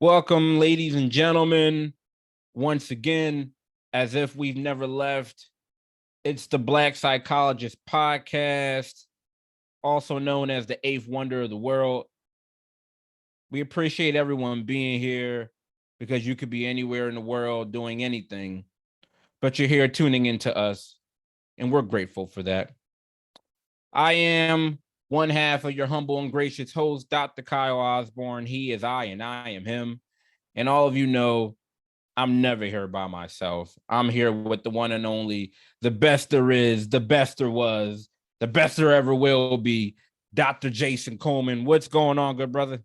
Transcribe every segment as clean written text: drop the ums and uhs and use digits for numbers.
Welcome, ladies and gentlemen, once again, as if we've never left. It's the Black Psychologist Podcast, also known as the eighth wonder of the world. We appreciate everyone being here because you could be anywhere in the world doing anything, but you're here tuning into us, and we're grateful for that. I am one half of your humble and gracious host, Dr. Kyle Osborne. He is I, and I am him. And all of you know, I'm never here by myself. I'm here with the one and only, the best there is, the best there was, the best there ever will be, Dr. Jason Coleman. What's going on, good brother?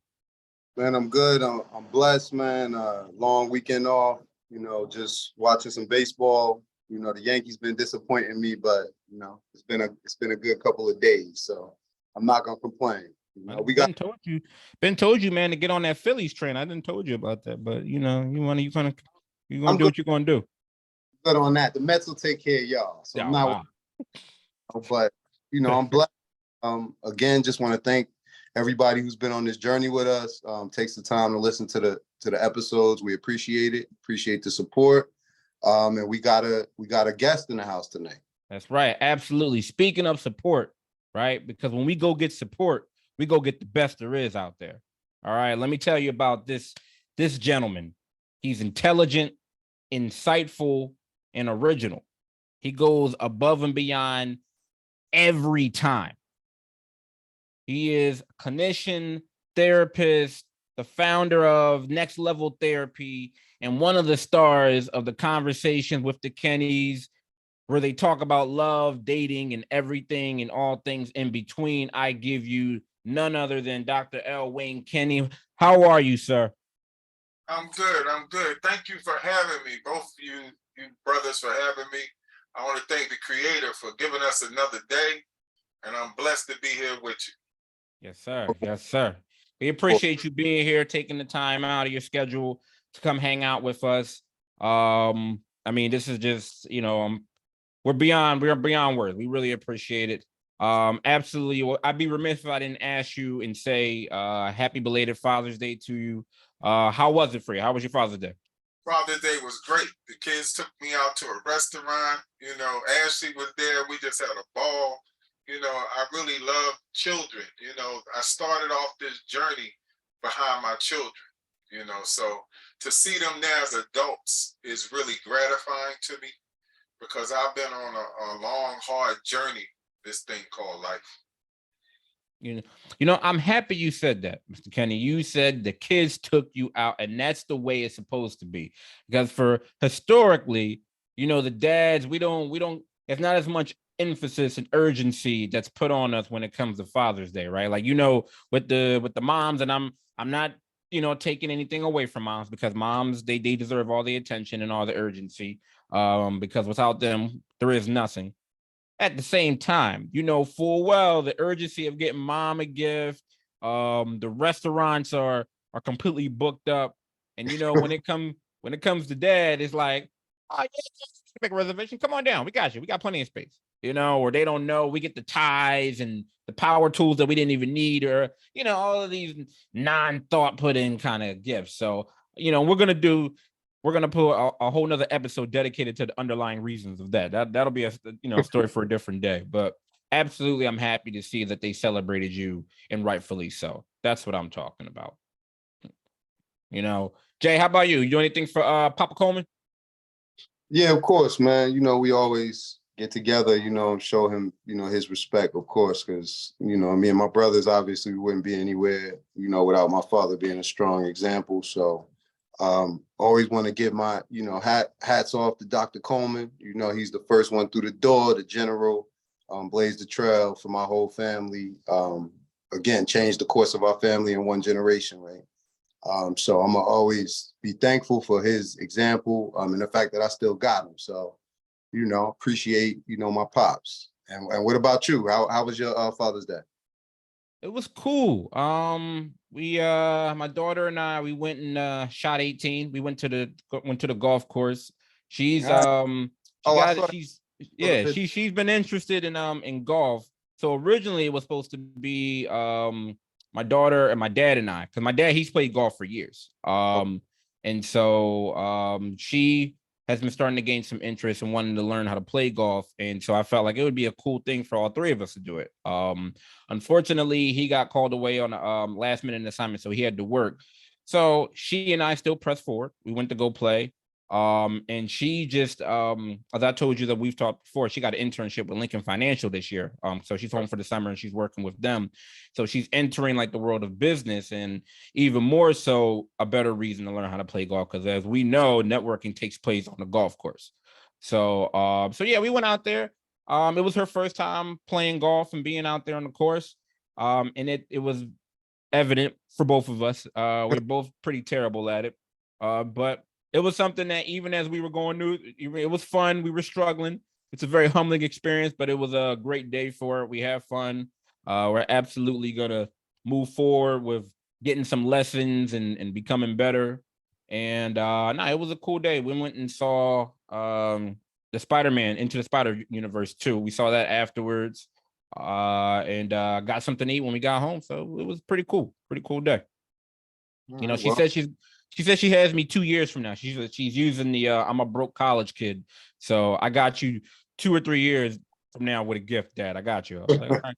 Man, I'm good. I'm blessed, man. Long weekend off, just watching some baseball. The Yankees been disappointing me, but it's been a good couple of days, so I'm not gonna complain. Been told you, man, to get on that Phillies train. I didn't told you about that, but you gonna do what you're gonna do. Good on that. The Mets will take care of y'all. So I'm not. Wow. But I'm blessed. Again, just want to thank everybody who's been on this journey with us. Takes the time to listen to the episodes. We appreciate it. Appreciate the support. And we got a guest in the house tonight. That's right. Absolutely. Speaking of support, right? Because when we go get support, we go get the best there is out there. All right. Let me tell you about this gentleman. He's intelligent, insightful, and original. He goes above and beyond every time. He is a clinician, therapist, the founder of Next Level Therapy, and one of the stars of the Conversations with the Kenneys, where they talk about love, dating, and everything and all things in between. I give you none other than Dr. L. Wayne Kenney. How are you, sir? I'm good. Thank you for having me, both you brothers, for having me. I want to thank the Creator for giving us another day, and I'm blessed to be here with you. Yes, sir. Yes, sir. We appreciate you being here, taking the time out of your schedule to come hang out with us. This is just, we're beyond words. We really appreciate it. Absolutely. I'd be remiss if I didn't ask you and say happy belated Father's Day to you. How was it for you? How was your Father's Day? Father's Day was great. The kids took me out to a restaurant. Ashley was there. We just had a ball. I really love children. I started off this journey behind my children, so to see them now as adults is really gratifying to me because I've been on a long, hard journey, this thing called life. I'm happy you said that, Mr. Kenney. You said the kids took you out, and that's the way it's supposed to be. Because for historically, the dads, we don't, it's not as much emphasis and urgency that's put on us when it comes to Father's Day, right? Like, with the moms, and I'm not, taking anything away from moms, because moms, they deserve all the attention and all the urgency, because without them, there is nothing. At the same time, full well the urgency of getting mom a gift. The restaurants are completely booked up, and when it comes to dad, it's like, oh yeah, just make a reservation. Come on down, we got you. We got plenty of space. Or they don't know. We get the ties and the power tools that we didn't even need, or all of these non-thought put in kind of gifts. So we're gonna put a whole nother episode dedicated to the underlying reasons of that. That'll be a story for a different day. But absolutely, I'm happy to see that they celebrated you, and rightfully so. That's what I'm talking about. Jay, how about you? You do anything for Papa Coleman? Yeah, of course, man. We always get together, and show him, his respect, of course, because, me and my brothers obviously wouldn't be anywhere, without my father being a strong example. So always want to give my, hats off to Dr. Coleman. He's the first one through the door, the general, blazed the trail for my whole family. Again, changed the course of our family in one generation, right? So I'm gonna always be thankful for his example, and the fact that I still got him. So, appreciate, my pops. And what about you? How was your Father's Day? It was cool. My daughter and I, we went and shot 18. We went to the golf course. She's she's been interested in golf. So originally it was supposed to be my daughter and my dad and I, because my dad, he's played golf for years. And so she has been starting to gain some interest and wanting to learn how to play golf. And so I felt like it would be a cool thing for all three of us to do it. Unfortunately, he got called away on a last minute assignment, so he had to work. So she and I still pressed forward. We went to go play. And she just, as I told you that we've talked before, she got an internship with Lincoln Financial this year. So she's home for the summer and she's working with them. So she's entering like the world of business, and even more so a better reason to learn how to play golf. Because as we know, networking takes place on the golf course. So, so yeah, we went out there. It was her first time playing golf and being out there on the course. And it was evident for both of us. We're both pretty terrible at it. But it was something that even as we were going through, it was fun. We were struggling. It's a very humbling experience, but it was a great day for it. We had fun. We're absolutely going to move forward with getting some lessons and becoming better. And no, it was a cool day. We went and saw the Spider-Man Into the Spider-Universe too. We saw that afterwards and got something to eat when we got home. So it was pretty cool day. You know, she said she has me 2 years from now. She's using the I'm a broke college kid. So I got you 2 or 3 years from now with a gift, Dad. I got you. I was like, all right.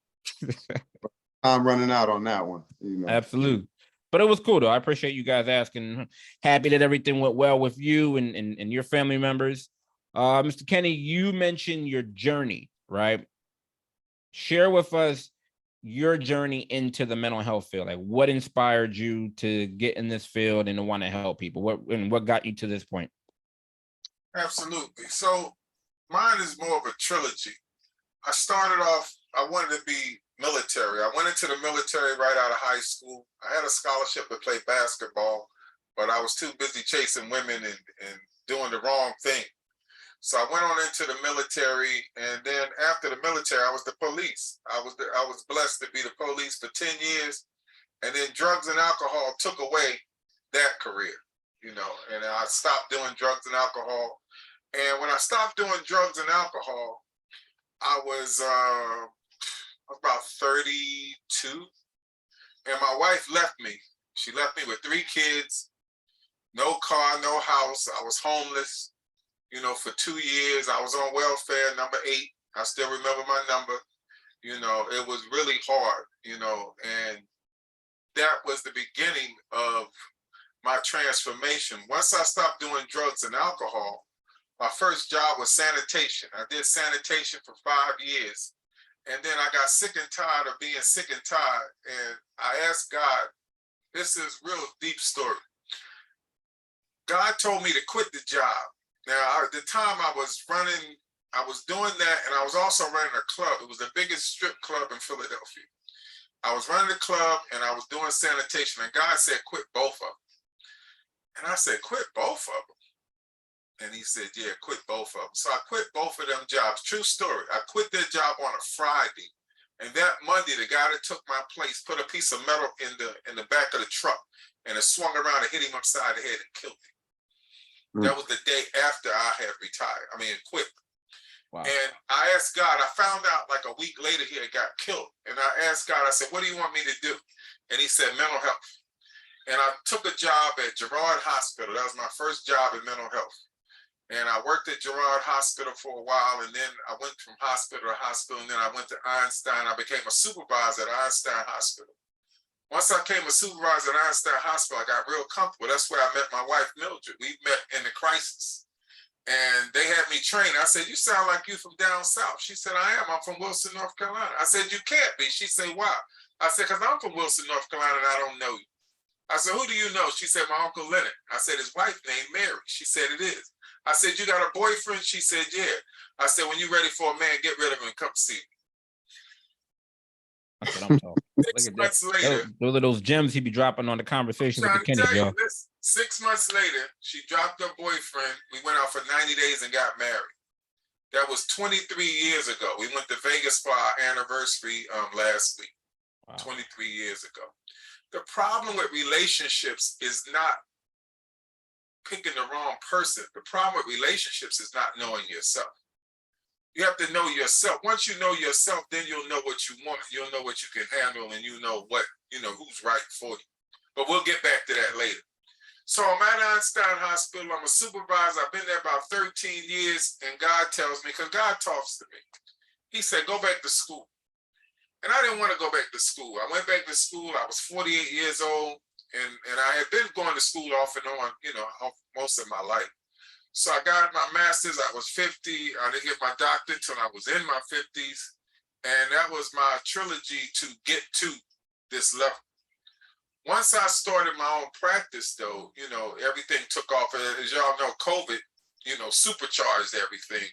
I'm running out on that one. You know. Absolutely. But it was cool though. I appreciate you guys asking. Happy that everything went well with you and your family members. Mr. Kenney, you mentioned your journey, right? Share with us your journey into the mental health field. Like, what inspired you to get in this field and to want to help people? What got you to this point? Absolutely. So mine is more of a trilogy. I started off, I wanted to be military. I went into the military right out of high school. I had a scholarship to play basketball, but I was too busy chasing women and doing the wrong thing. So I went on into the military, and then after the military, I was the police. I was blessed to be the police for 10 years, and then drugs and alcohol took away that career, you know, and I stopped doing drugs and alcohol. And when I stopped doing drugs and alcohol, I was about 32, and my wife left me. She left me with 3 kids, no car, no house. I was homeless. You know, for 2 years, I was on welfare, number 8. I still remember my number. You know, it was really hard, you know, and that was the beginning of my transformation. Once I stopped doing drugs and alcohol, my first job was sanitation. I did sanitation for 5 years. And then I got sick and tired of being sick and tired. And I asked God, this is real deep story. God told me to quit the job. Now, at the time I was doing that, and I was also running a club. It was the biggest strip club in Philadelphia. I was running the club, and I was doing sanitation, and God said, quit both of them. And I said, quit both of them? And he said, yeah, quit both of them. So I quit both of them jobs. True story. I quit that job on a Friday. And that Monday, the guy that took my place put a piece of metal in the back of the truck, and it swung around and hit him upside the head and killed him. That was the day after I had retired. I mean, quit. Wow. And I asked God, I found out like a week later he had got killed. And I asked God, I said, what do you want me to do? And he said, mental health. And I took a job at Girard Hospital. That was my first job in mental health. And I worked at Girard Hospital for a while. And then I went from hospital to hospital. And then I went to Einstein. I became a supervisor at Einstein Hospital. Once I became a supervisor at Einstein Hospital, I got real comfortable. That's where I met my wife, Mildred. We met in the crisis. And they had me trained. I said, you sound like you from down south. She said, I am. I'm from Wilson, North Carolina. I said, you can't be. She said, why? I said, because I'm from Wilson, North Carolina, and I don't know you. I said, who do you know? She said, my Uncle Leonard. I said, his wife named Mary. She said, it is. I said, you got a boyfriend? She said, yeah. I said, when you're ready for a man, get rid of him and come see me. That's what I'm talking. Look at that. Those are those gems he be dropping on the conversation with the Kenney, y'all. 6 months later, she dropped her boyfriend. We went out for 90 days and got married. That was 23 years ago. We went to Vegas for our anniversary last week. Wow. 23 years ago. The problem with relationships is not picking the wrong person. The problem with relationships is not knowing yourself. You have to know yourself. Once you know yourself, then you'll know what you want. You'll know what you can handle, and you know what, who's right for you. But we'll get back to that later. So I'm at Einstein Hospital. I'm a supervisor. I've been there about 13 years, and God tells me, because God talks to me. He said, go back to school. And I didn't want to go back to school. I went back to school. I was 48 years old, and I had been going to school off and on, most of my life. So I got my master's. I was 50. I didn't get my doctorate till I was in my 50s. And that was my trilogy to get to this level. Once I started my own practice, though, everything took off. As y'all know, COVID, supercharged everything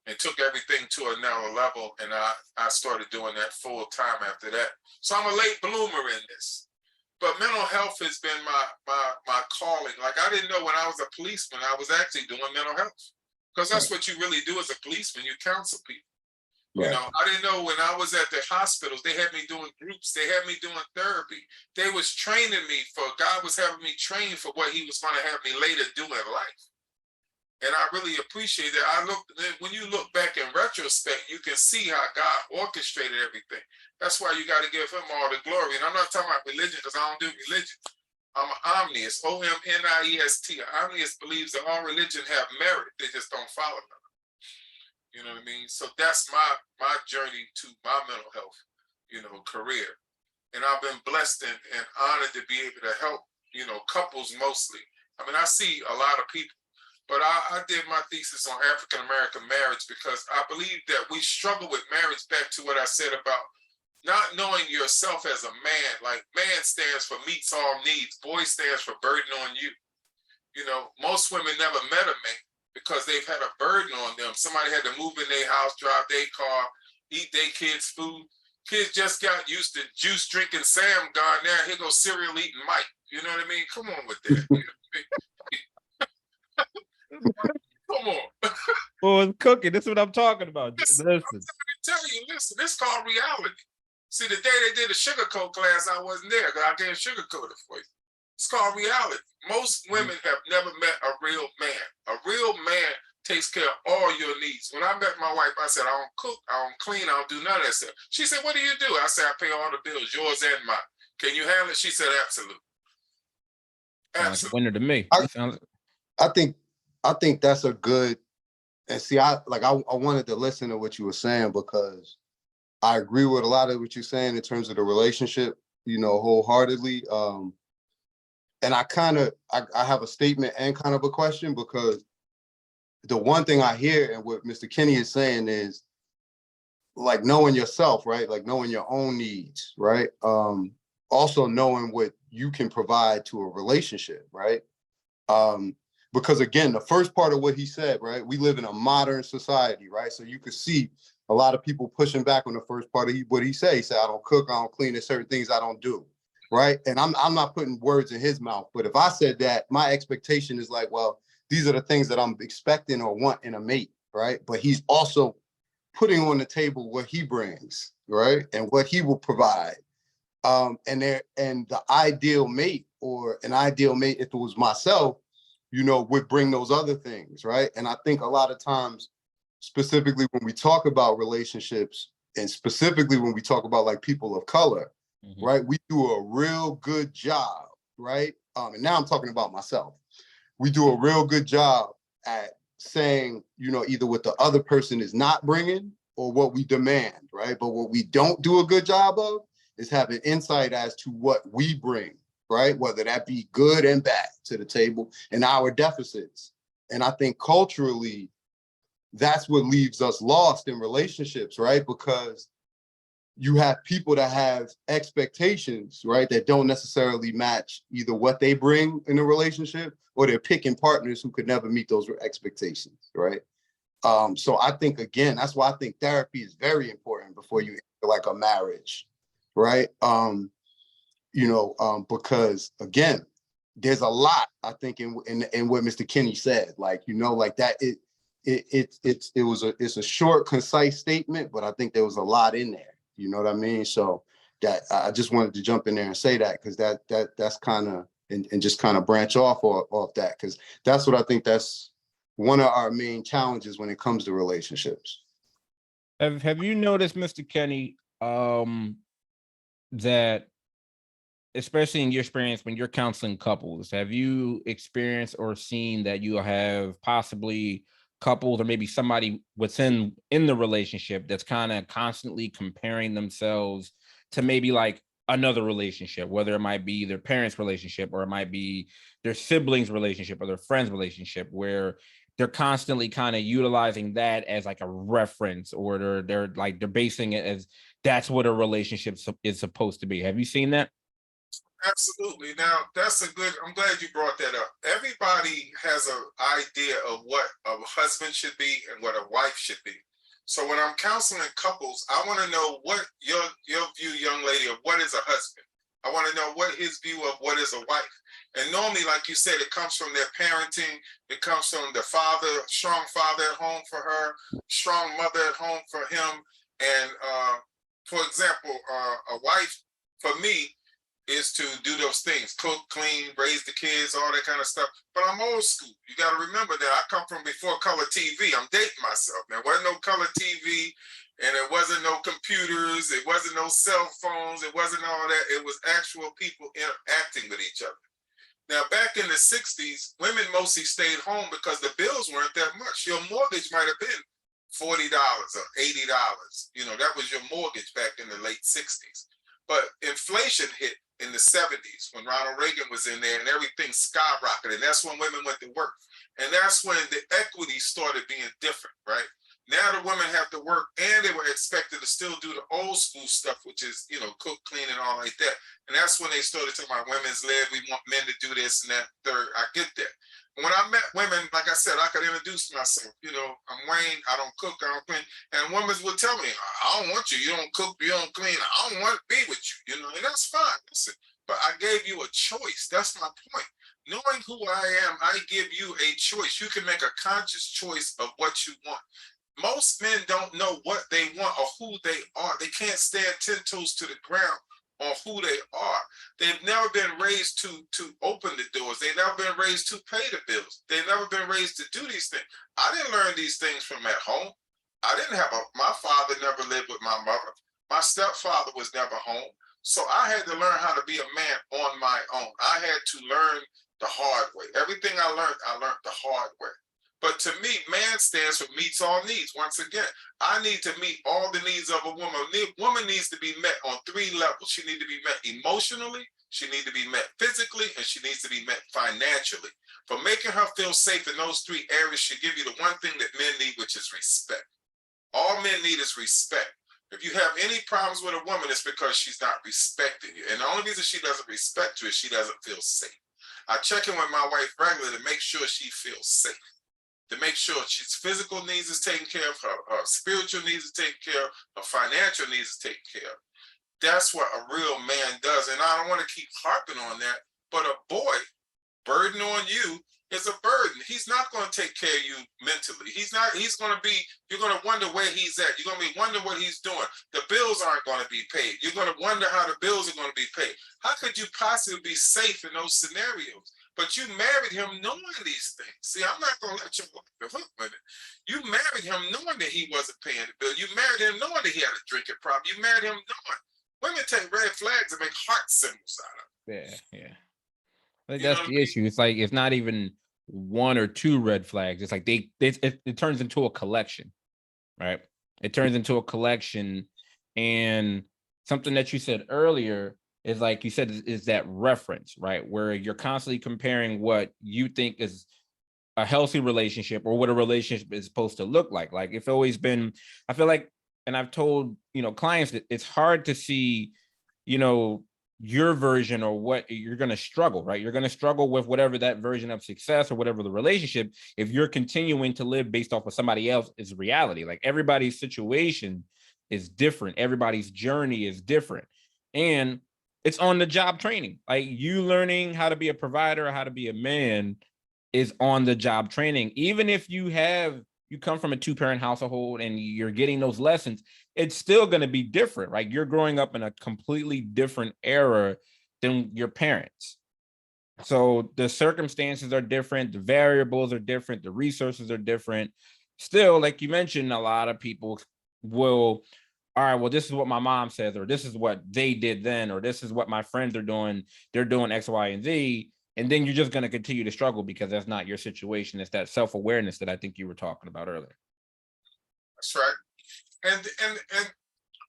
and took everything to another level. And I started doing that full time after that. So I'm a late bloomer in this. But mental health has been my calling. Like, I didn't know when I was a policeman, I was actually doing mental health. Because that's what you really do as a policeman. You counsel people. Right. I didn't know when I was at the hospitals, they had me doing groups, they had me doing therapy. They was training me God was having me train for what he was going to have me later do in life. And I really appreciate that. When you look back in retrospect, you can see how God orchestrated everything. That's why you got to give him all the glory. And I'm not talking about religion, because I don't do religion. I'm an omniist, OMNIEST. An omniist believes that all religion have merit. They just don't follow them. You know what I mean? So that's my journey to my mental health, career. And I've been blessed and honored to be able to help, couples mostly. I mean, I see a lot of people, but I did my thesis on African-American marriage because I believe that we struggle with marriage, back to what I said about not knowing yourself as a man. Like, man stands for meets all needs. Boy stands for burden on you. Most women never met a man, because they've had a burden on them. Somebody had to move in their house, drive their car, eat their kids' food. Kids just got used to juice drinking Sam gone there. Here goes cereal eating Mike. You know what I mean? Come on with that. Come on. Well, it's cooking. That's what I'm talking about. Listen. I'm tell you, listen, this is called reality. See, the day they did a sugarcoat class, I wasn't there, because I can't sugarcoat it for you. It's called reality. Most women have never met a real man. A real man takes care of all your needs. When I met my wife, I said, I don't cook, I don't clean, I don't do none of that stuff. She said, what do you do? I said, I pay all the bills, yours and mine. Can you handle it? She said, absolutely. Sounds like a winner to me. I think that's a good, and see, I wanted to listen to what you were saying, because I agree with a lot of what you're saying in terms of the relationship, wholeheartedly. And I have a statement and kind of a question, because the one thing I hear and what Mr. Kenney is saying is, like, knowing yourself, right? Like, knowing your own needs, right? Also knowing what you can provide to a relationship, right? Because again, the first part of what he said, right? We live in a modern society, right? So you could see a lot of people pushing back on the first part of what he said. He said, I don't cook, I don't clean, there's certain things I don't do. Right. And I'm not putting words in his mouth, but if I said that, my expectation is like, well, these are the things that I'm expecting or want in a mate. Right. But he's also putting on the table what he brings. Right. And what he will provide. And the ideal mate, or an ideal mate, if it was myself, would bring those other things. Right. And I think a lot of times, specifically when we talk about relationships, and specifically when we talk about like people of color, right, we do a real good job, right? And now I'm talking about myself. We do a real good job at saying, either what the other person is not bringing or what we demand, right? But what we don't do a good job of is having insight as to what we bring, right? Whether that be good and bad to the table, and our deficits. And I think culturally, that's what leaves us lost in relationships, right? Because you have people that have expectations, right, that don't necessarily match either what they bring in a relationship, or they're picking partners who could never meet those expectations, right? So I think, again, that's why I think therapy is very important before you enter like a marriage, right? Because again, there's a lot, I think, in what Mr. Kenney said, like, like that. It's a short, concise statement, but I think there was a lot in there. You know what I mean? So that I just wanted to jump in there and say that, because that's kind of, and just kind of branch off that, because that's what I think, that's one of our main challenges when it comes to relationships. Have you noticed, Mr. Kenney, that especially in your experience when you're counseling couples, have you experienced or seen that you have possibly couples or maybe somebody within in the relationship that's kind of constantly comparing themselves to maybe like another relationship, whether it might be their parents' relationship or it might be their siblings' relationship or their friends' relationship, where they're constantly kind of utilizing that as like a reference, or they're basing it as that's what a relationship is supposed to be. Have you seen that? Absolutely. Now, that's a good, I'm glad you brought that up. Everybody has an idea of what a husband should be and what a wife should be. So when I'm counseling couples, I want to know what your view, young lady, of what is a husband. I want to know what his view of what is a wife. And normally, like you said, it comes from their parenting. It comes from the father, strong father at home for her, strong mother at home for him. And for example, a wife for me is to do those things: cook, clean, raise the kids, all that kind of stuff. But I'm old school. You got to remember that I come from before color TV. I'm dating myself. There wasn't no color TV, and it wasn't no computers. It wasn't no cell phones. It wasn't all that. It was actual people interacting with each other. Now, back in the 60s, women mostly stayed home because the bills weren't that much. Your mortgage might have been $40 or $80. You know, that was your mortgage back in the late 60s. But inflation hit in the 70s when Ronald Reagan was in there and everything skyrocketed. And that's when women went to work. And that's when the equity started being different, right? Now the women have to work and they were expected to still do the old school stuff, which is, you know, cook, clean, and all like that. And that's when they started talking about women's led. We want men to do this and that. Third, I get that. When I met women, like I said, I could introduce myself. You know, I'm Wayne. I don't cook. I don't clean. And women would tell me, I don't want you. You don't cook. You don't clean. I don't want to be with you. You know, and that's fine. Listen, but I gave you a choice. That's my point. Knowing who I am, I give you a choice. You can make a conscious choice of what you want. Most men don't know what they want or who they are. They can't stand 10 toes to the ground on who they are. They've never been raised to open the doors. They've never been raised to pay the bills. They've never been raised to do these things. I didn't learn these things from at home. I didn't have my father never lived with my mother. My stepfather was never home. So I had to learn how to be a man on my own. I had to learn the hard way. Everything I learned the hard way. But to me, man stands for meets all needs. Once again, I need to meet all the needs of a woman. A woman needs to be met on 3 levels. She needs to be met emotionally, she needs to be met physically, and she needs to be met financially. For making her feel safe in those 3 areas should give you the one thing that men need, which is respect. All men need is respect. If you have any problems with a woman, it's because she's not respecting you. And the only reason she doesn't respect you is she doesn't feel safe. I check in with my wife regularly to make sure she feels safe, to make sure she's physical needs is taken care of, her spiritual needs is taken care of, her financial needs is taken care of. That's what a real man does. And I don't want to keep harping on that, but a boy, burden on you is a burden. He's not going to take care of you mentally. He's going to be, you're going to wonder where he's at. You're going to be wondering what he's doing. The bills aren't going to be paid. You're going to wonder how the bills are going to be paid. How could you possibly be safe in those scenarios? But you married him knowing these things. See, I'm not going to let you walk the hook with it. You married him knowing that he wasn't paying the bill. You married him knowing that he had a drinking problem. You married him knowing. Women take red flags and make heart symbols out of Yeah, yeah. I think it. You know that's what I the mean? issue. It's like it's not even 1 or 2 red flags. It's like it turns into a collection, right? It turns into a collection, and something that you said earlier is like you said is that reference, right? Where you're constantly comparing what you think is a healthy relationship or what a relationship is supposed to look like. Like it's always been, I feel like, and I've told, clients that it's hard to see, you know, your version or what you're going to struggle, right? You're going to struggle with whatever that version of success or whatever the relationship, if you're continuing to live based off of somebody else's reality. Like everybody's situation is different. Everybody's journey is different. And it's on the job training. Like you learning how to be a provider or how to be a man is on the job training. Even if you come from a 2-parent household and you're getting those lessons, it's still going to be different, right? You're growing up in a completely different era than your parents. So the circumstances are different, the variables are different, the resources are different. Still, like you mentioned, a lot of people will, all right, well, this is what my mom says, or this is what they did then, or this is what my friends are doing. They're doing X, Y, and Z. And then you're just going to continue to struggle because that's not your situation. It's that self-awareness that I think you were talking about earlier. That's right. And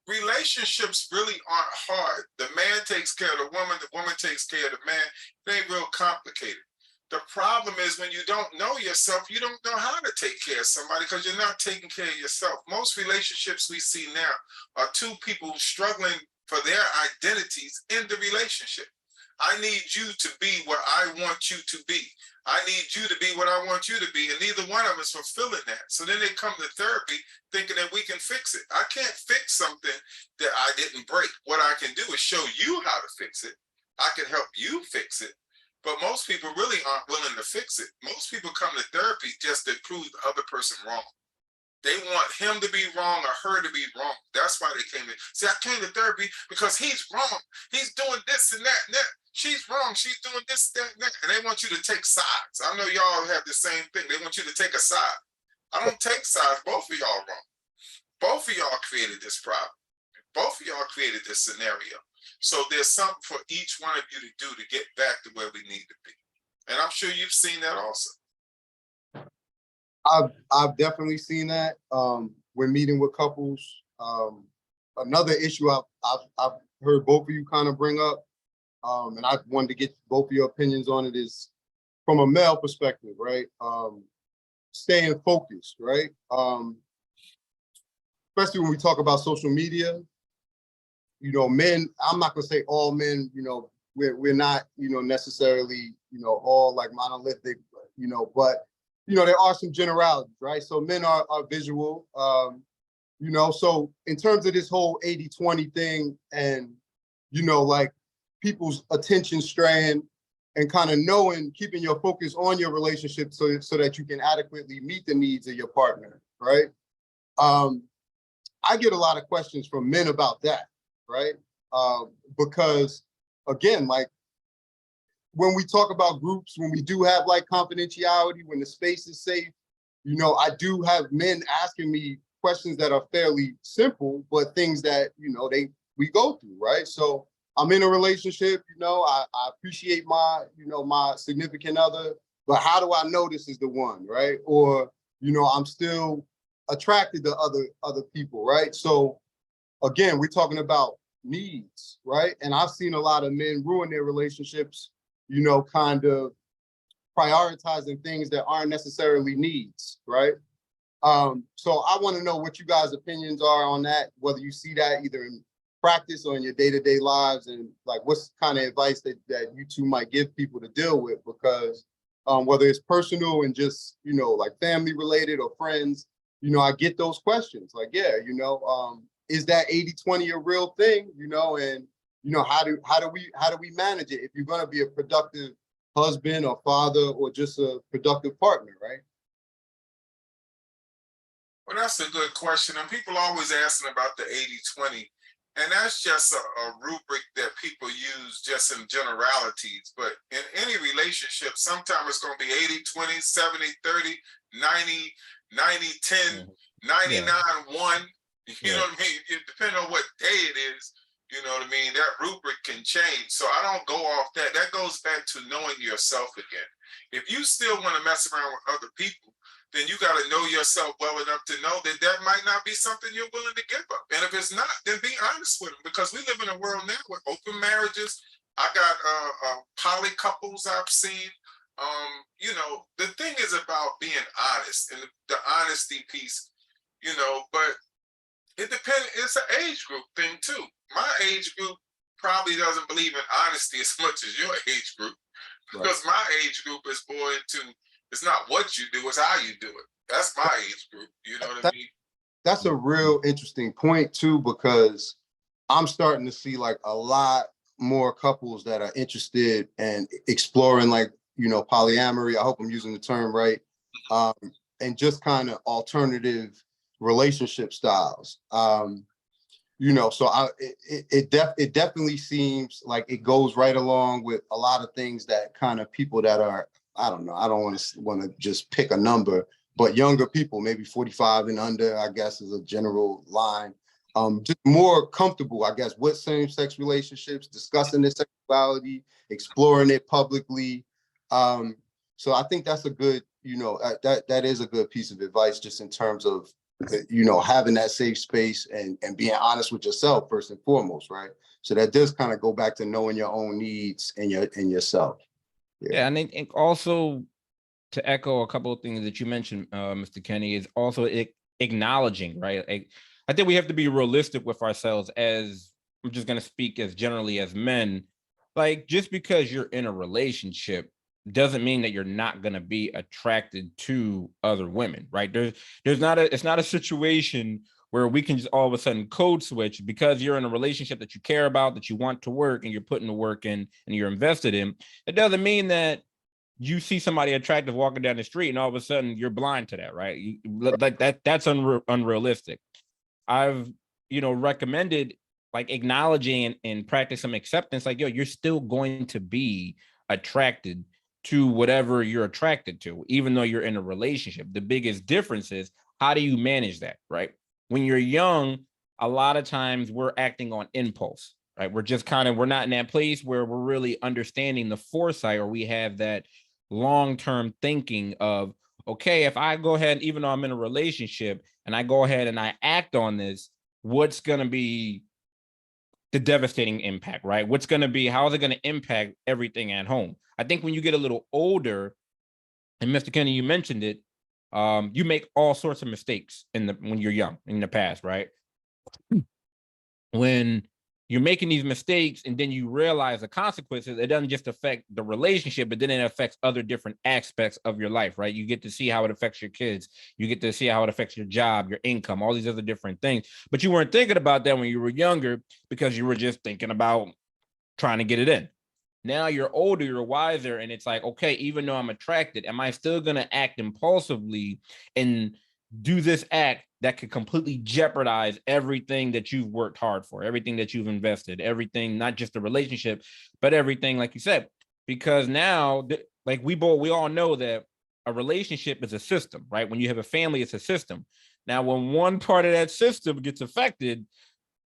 relationships really aren't hard. The man takes care of the woman takes care of the man. They ain't real complicated. The problem is when you don't know yourself, you don't know how to take care of somebody because you're not taking care of yourself. Most relationships we see now are two people struggling for their identities in the relationship. I need you to be what I want you to be. I need you to be what I want you to be. And neither one of us is fulfilling that. So then they come to therapy thinking that we can fix it. I can't fix something that I didn't break. What I can do is show you how to fix it. I can help you fix it. But most people really aren't willing to fix it. Most people come to therapy just to prove the other person wrong. They want him to be wrong or her to be wrong. That's why they came in. See, I came to therapy because he's wrong. He's doing this and that and that. She's wrong. She's doing this, that, and that. And they want you to take sides. I know y'all have the same thing. They want you to take a side. I don't take sides. Both of y'all wrong. Both of y'all created this problem. Both of y'all created this scenario. So there's something for each one of you to do to get back to where we need to be. And I'm sure you've seen that also. I've definitely seen that when meeting with couples. Another issue I've heard both of you kind of bring up, and I wanted to get both of your opinions on it, is from a male perspective, right? Staying focused, right? Especially when we talk about social media. You know, men, I'm not gonna say all men, you know, we're not, you know, necessarily, you know, all like monolithic, you know, but you know, there are some generalities, right? So men are visual, you know, so in terms of this whole 80-20 thing and, you know, like people's attention span and kind of knowing, keeping your focus on your relationship so that you can adequately meet the needs of your partner, right? I get a lot of questions from men about that, right? Because again, like, when we talk about groups, when we do have like confidentiality, when the space is safe, you know, I do have men asking me questions that are fairly simple, but things that, you know, we go through, right? So I'm in a relationship, you know, I appreciate my, you know, my significant other, but how do I know this is the one, right? Or, you know, I'm still attracted to other people, right? So again, we're talking about needs, right? And I've seen a lot of men ruin their relationships, you know, kind of prioritizing things that aren't necessarily needs, right? So I want to know what you guys' opinions are on that, whether you see that either in practice or in your day-to-day lives, and like what's kind of advice that you two might give people to deal with, because whether it's personal and just, you know, like family related or friends, you know, I get those questions like, yeah, you know, is that 80-20 a real thing, you know, and you know, how do we manage it if you're going to be a productive husband or father or just a productive partner, right? Well, that's a good question. And people always asking about the 80-20. And that's just a rubric that people use just in generalities. But in any relationship, sometimes it's going to be 80-20, 70-30, 90-10, 99-1. You know what I mean? It depends on what day it is. You know what I mean? That rubric can change. So I don't go off that. That goes back to knowing yourself again. If you still want to mess around with other people, then you got to know yourself well enough to know that that might not be something you're willing to give up. And if it's not, then be honest with them, because we live in a world now with open marriages. I got poly couples I've seen. You know, the thing is about being honest and the honesty piece, you know, but it depends. It's an age group thing too. My age group probably doesn't believe in honesty as much as your age group, because my age group is more into, it's not what you do, it's how you do it. That's my age group. You know what I mean? That's a real interesting point too, because I'm starting to see like a lot more couples that are interested in exploring, like, you know, polyamory. I hope I'm using the term right. And just kind of alternative relationship styles. You know, so it definitely seems like it goes right along with a lot of things that kind of people that are, I don't know, I don't want to just pick a number, but younger people, maybe 45 and under, I guess is a general line. Just more comfortable, I guess, with same-sex relationships, discussing their sexuality, exploring it publicly. So I think that's a good, that is a good piece of advice, just in terms of, having that safe space and being honest with yourself first and foremost, right? So that does kind of go back to knowing your own needs and yourself. Yeah, and I think also, to echo a couple of things that you mentioned, Mr. Kenney, is also acknowledging, right? I think we have to be realistic with ourselves. As I'm just going to speak as generally as men, like, just because you're in a relationship doesn't mean that you're not going to be attracted to other women, right? It's not a situation where we can just all of a sudden code switch because you're in a relationship that you care about, that you want to work, and you're putting the work in and you're invested in. It doesn't mean that you see somebody attractive walking down the street and all of a sudden you're blind to that, right? Like that's unrealistic. I've, recommended, like, acknowledging and practice some acceptance. Like, yo, you're still going to be attracted to whatever you're attracted to, even though you're in a relationship. The biggest difference is, how do you manage that, right? When you're young, a lot of times we're acting on impulse, right? We're not in that place where we're really understanding the foresight, or we have that long-term thinking of, okay, if I go ahead, even though I'm in a relationship, and I go ahead and I act on this, what's going to be the devastating impact, right? How is it going to impact everything at home? I think when you get a little older, and Mr. Kenney, you mentioned it, you make all sorts of mistakes when you're young, in the past, right? When you're making these mistakes and then you realize the consequences, it doesn't just affect the relationship, but then it affects other different aspects of your life, right? You get to see how it affects your kids. You get to see how it affects your job, your income, all these other different things. But you weren't thinking about that when you were younger because you were just thinking about trying to get it in. Now you're older, you're wiser, and it's like, okay, even though I'm attracted, am I still going to act impulsively and do this act that could completely jeopardize everything that you've worked hard for, everything that you've invested, everything, not just the relationship, but everything, like you said? Because now, like, we all know that a relationship is a system, right? When you have a family, it's a system. Now, when one part of that system gets affected,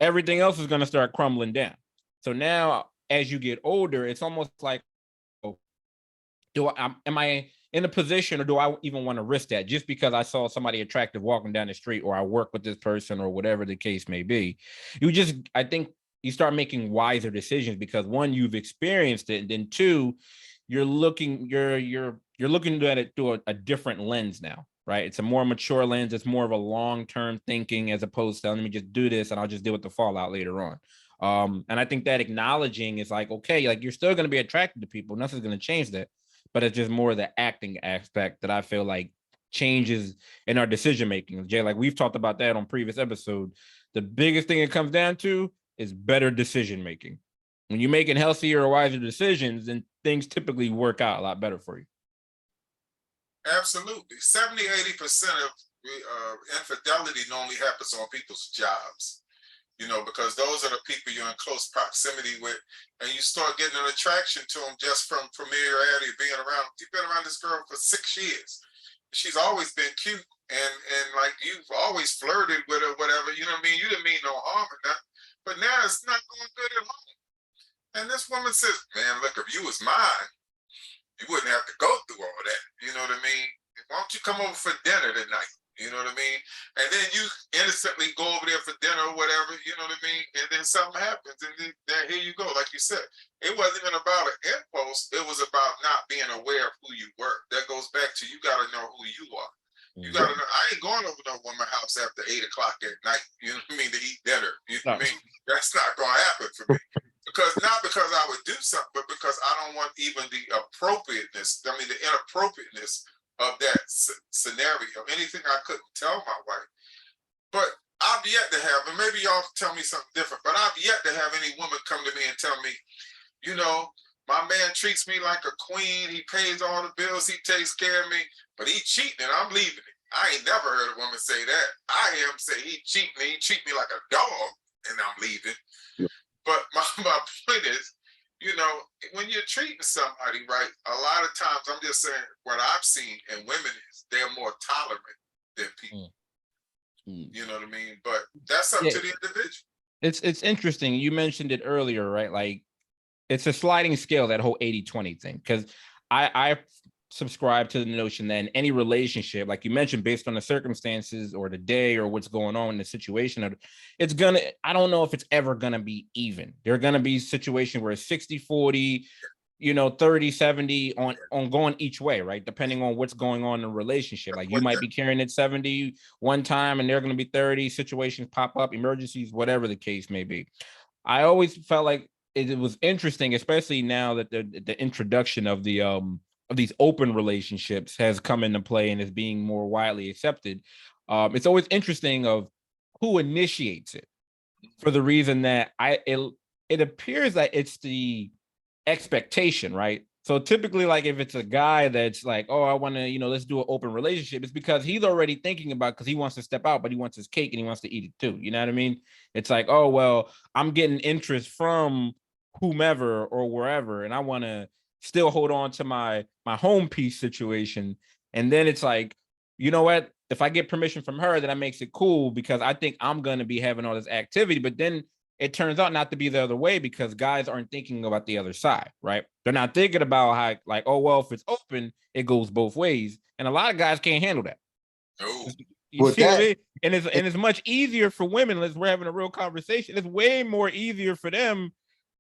everything else is going to start crumbling down. So now, as you get older, it's almost like, oh, am I in a position, or do I even want to risk that just because I saw somebody attractive walking down the street, or I work with this person, or whatever the case may be? I think you start making wiser decisions because, one, you've experienced it, and then two, you're looking at it through a different lens now, right? It's a more mature lens. It's more of a long-term thinking, as opposed to, let me just do this and I'll just deal with the fallout later on. And I think that acknowledging is like, okay, like, you're still going to be attracted to people. Nothing's going to change that. But it's just more the acting aspect that I feel like changes in our decision making. Jay, like, we've talked about that on previous episode. The biggest thing it comes down to is better decision making. When you're making healthier or wiser decisions, then things typically work out a lot better for you. Absolutely. 70-80% of infidelity normally happens on people's jobs. Because those are the people you're in close proximity with, and you start getting an attraction to them just from familiarity, being around. You've been around this girl for 6 years. She's always been cute, and like, you've always flirted with her, whatever. You know what I mean? You didn't mean no harm or nothing, but now it's not going good at home. And this woman says, "Man, look, if you was mine, you wouldn't have to go through all that." You know what I mean? Why don't you come over for dinner tonight? You know what I mean? And then you innocently go over there for dinner or whatever, you know what I mean? And then something happens, and then here you go. Like you said, it wasn't even about an impulse. It was about not being aware of who you were. That goes back to, you got to know who you are. You got to know, I ain't going over no woman's house after 8 o'clock at night, you know what I mean, to eat dinner. You know what I mean? That's not going to happen for me. Not because I would do something, but because I don't want even the appropriateness, the inappropriateness of that scenario, anything I couldn't tell my wife. But I've yet to have, and maybe y'all tell me something different, but I've yet to have any woman come to me and tell me, my man treats me like a queen, he pays all the bills, he takes care of me, but he cheating and I'm leaving him. I ain't never heard a woman say that. I hear him say he treat me like a dog and I'm leaving. Yeah. But my point is, you know, when you're treating somebody right, a lot of times I'm just saying what I've seen in women is they're more tolerant than people. You know what I mean? But that's up Yeah, to the individual. it's interesting. You mentioned it earlier, right? Like it's a sliding scale, that whole 80-20 thing. Because I subscribe to the notion that in any relationship, like you mentioned, based on the circumstances or the day or what's going on in the situation, I don't know if it's ever gonna be even. There are gonna be situations where it's 60-40, 30-70 on going each way, right? Depending on what's going on in the relationship. Like you might be carrying it 70 one time and they're going to be 30, situations pop up, emergencies, whatever the case may be. I always felt like it was interesting, especially now that the introduction of these open relationships has come into play and is being more widely accepted. It's always interesting of who initiates it, for the reason that it appears that it's the expectation, right? So typically, like if it's a guy that's like, oh, I want to, let's do an open relationship, it's because he's already thinking about, because he wants to step out, but he wants his cake and he wants to eat it too. You know what I mean? It's like, oh, well, I'm getting interest from whomever or wherever, and I want to still hold on to my home piece situation. And then it's like, you know what? If I get permission from her, then that makes it cool because I think I'm going to be having all this activity. But then it turns out not to be the other way because guys aren't thinking about the other side, right? They're not thinking about how, like, oh, well, if it's open, it goes both ways. And a lot of guys can't handle that. No. You see what I mean? And it's much easier for women, unless we're having a real conversation. It's way more easier for them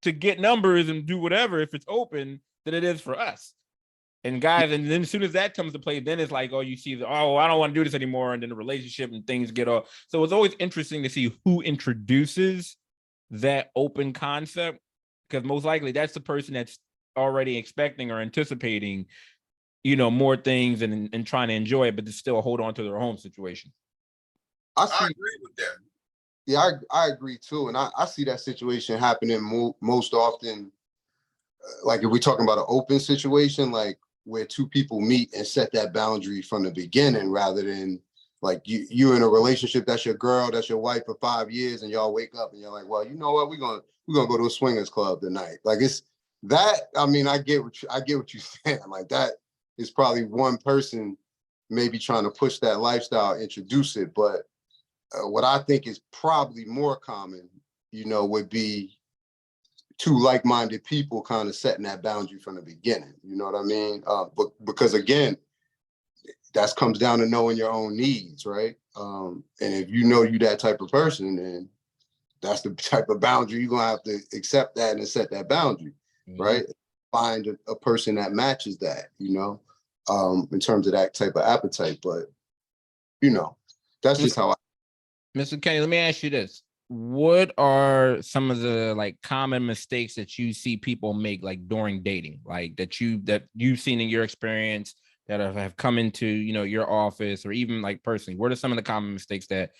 to get numbers and do whatever if it's open than it is for us. And guys, and then as soon as that comes to play, then it's like, oh, you see, oh, I don't want to do this anymore. And then the relationship and things get off. So it's always interesting to see who introduces that open concept, because most likely that's the person that's already expecting or anticipating, more things and trying to enjoy it, but to still hold on to their home situation. I agree with that. Yeah, I agree too. And I see that situation happening most often. Like if we're talking about an open situation, like where two people meet and set that boundary from the beginning, rather than like you in a relationship, that's your girl, that's your wife for 5 years, and y'all wake up and you're like, well, you know what, we're gonna go to a swingers club tonight. Like it's that. I mean, I get what you're saying. Like that is probably one person maybe trying to push that lifestyle, introduce it. But what I think is probably more common, would be two like-minded people kind of setting that boundary from the beginning. You know what I mean? But because again, that comes down to knowing your own needs, right? And if you know you that type of person, then that's the type of boundary you're gonna have to accept that and set that boundary, right? Find a person that matches that, in terms of that type of appetite. But that's just how I. Mr. Kenney, let me ask you this. What are some of the like common mistakes that you see people make, like during dating, like that you've seen in your experience that have come into, your office, or even like personally? What are some of the common mistakes that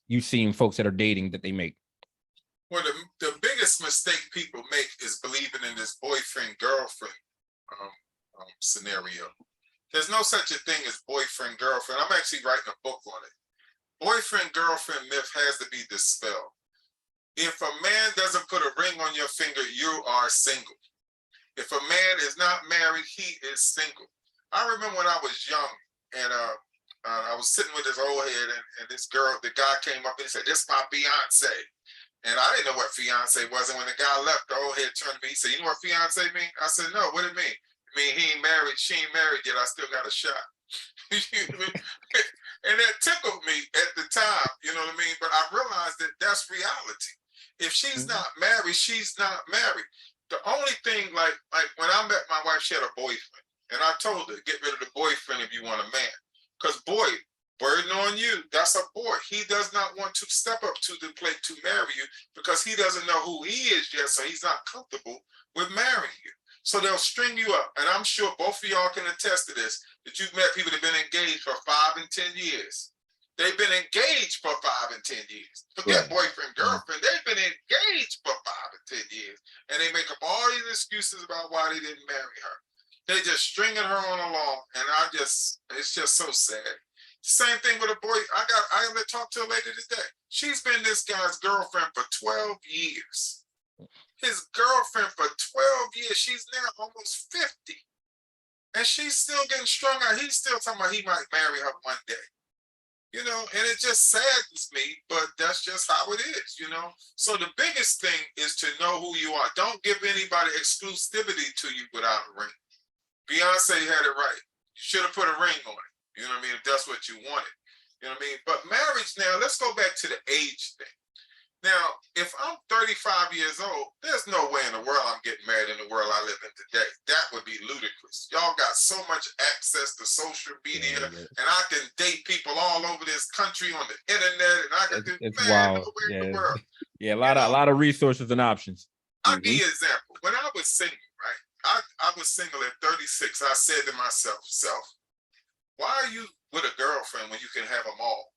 you've seen folks that are dating that they make? Well, the biggest mistake people make is believing in this boyfriend-girlfriend scenario. There's no such a thing as boyfriend-girlfriend. I'm actually writing a book on it. Boyfriend-girlfriend myth has to be dispelled. If a man doesn't put a ring on your finger, you are single. If a man is not married, he is single. I remember when I was young and I was sitting with this old head and this girl, the guy came up and said, "This is my fiance." And I didn't know what fiance was. And when the guy left, the old head turned to me, he said, "You know what fiance mean?" I said, "No, what do it mean?" "I mean, he ain't married, she ain't married yet, I still got a shot." And that tickled me at the time, you know what I mean? But I realized that that's reality. If she's not married, she's not married. The only thing, like when I met my wife, she had a boyfriend. And I told her, get rid of the boyfriend if you want a man. Because boy, burden on you, that's a boy. He does not want to step up to the plate to marry you because he doesn't know who he is yet, so he's not comfortable with marrying you. So they'll string you up. And I'm sure both of y'all can attest to this, that you've met people that have been engaged for 5 and 10 years. They've been engaged for 5 and 10 years. Forget boyfriend, girlfriend. They've been engaged for 5 and 10 years. And they make up all these excuses about why they didn't marry her. They just stringing her on along. And it's just so sad. Same thing with a boy. I talked to a lady today. She's been this guy's girlfriend for 12 years. his girlfriend for 12 years. She's now almost 50. And she's still getting strung out. He's still talking about he might marry her one day. You know, and it just saddens me, but that's just how it is, you know. So the biggest thing is to know who you are. Don't give anybody exclusivity to you without a ring. Beyonce had it right. You should have put a ring on it. You know what I mean? If that's what you wanted. You know what I mean? But marriage now, let's go back to the age thing. Now, if I'm 35 years old, there's no way in the world I'm getting married in the world I live in today. That would be ludicrous. Y'all got so much access to social media, and I can date people all over this country on the internet, and I can do wild. nowhere in the world. Yeah, a lot of resources and options. I'll give you an example. When I was single, right? I was single at 36. I said to myself, why are you with a girlfriend when you can have them all?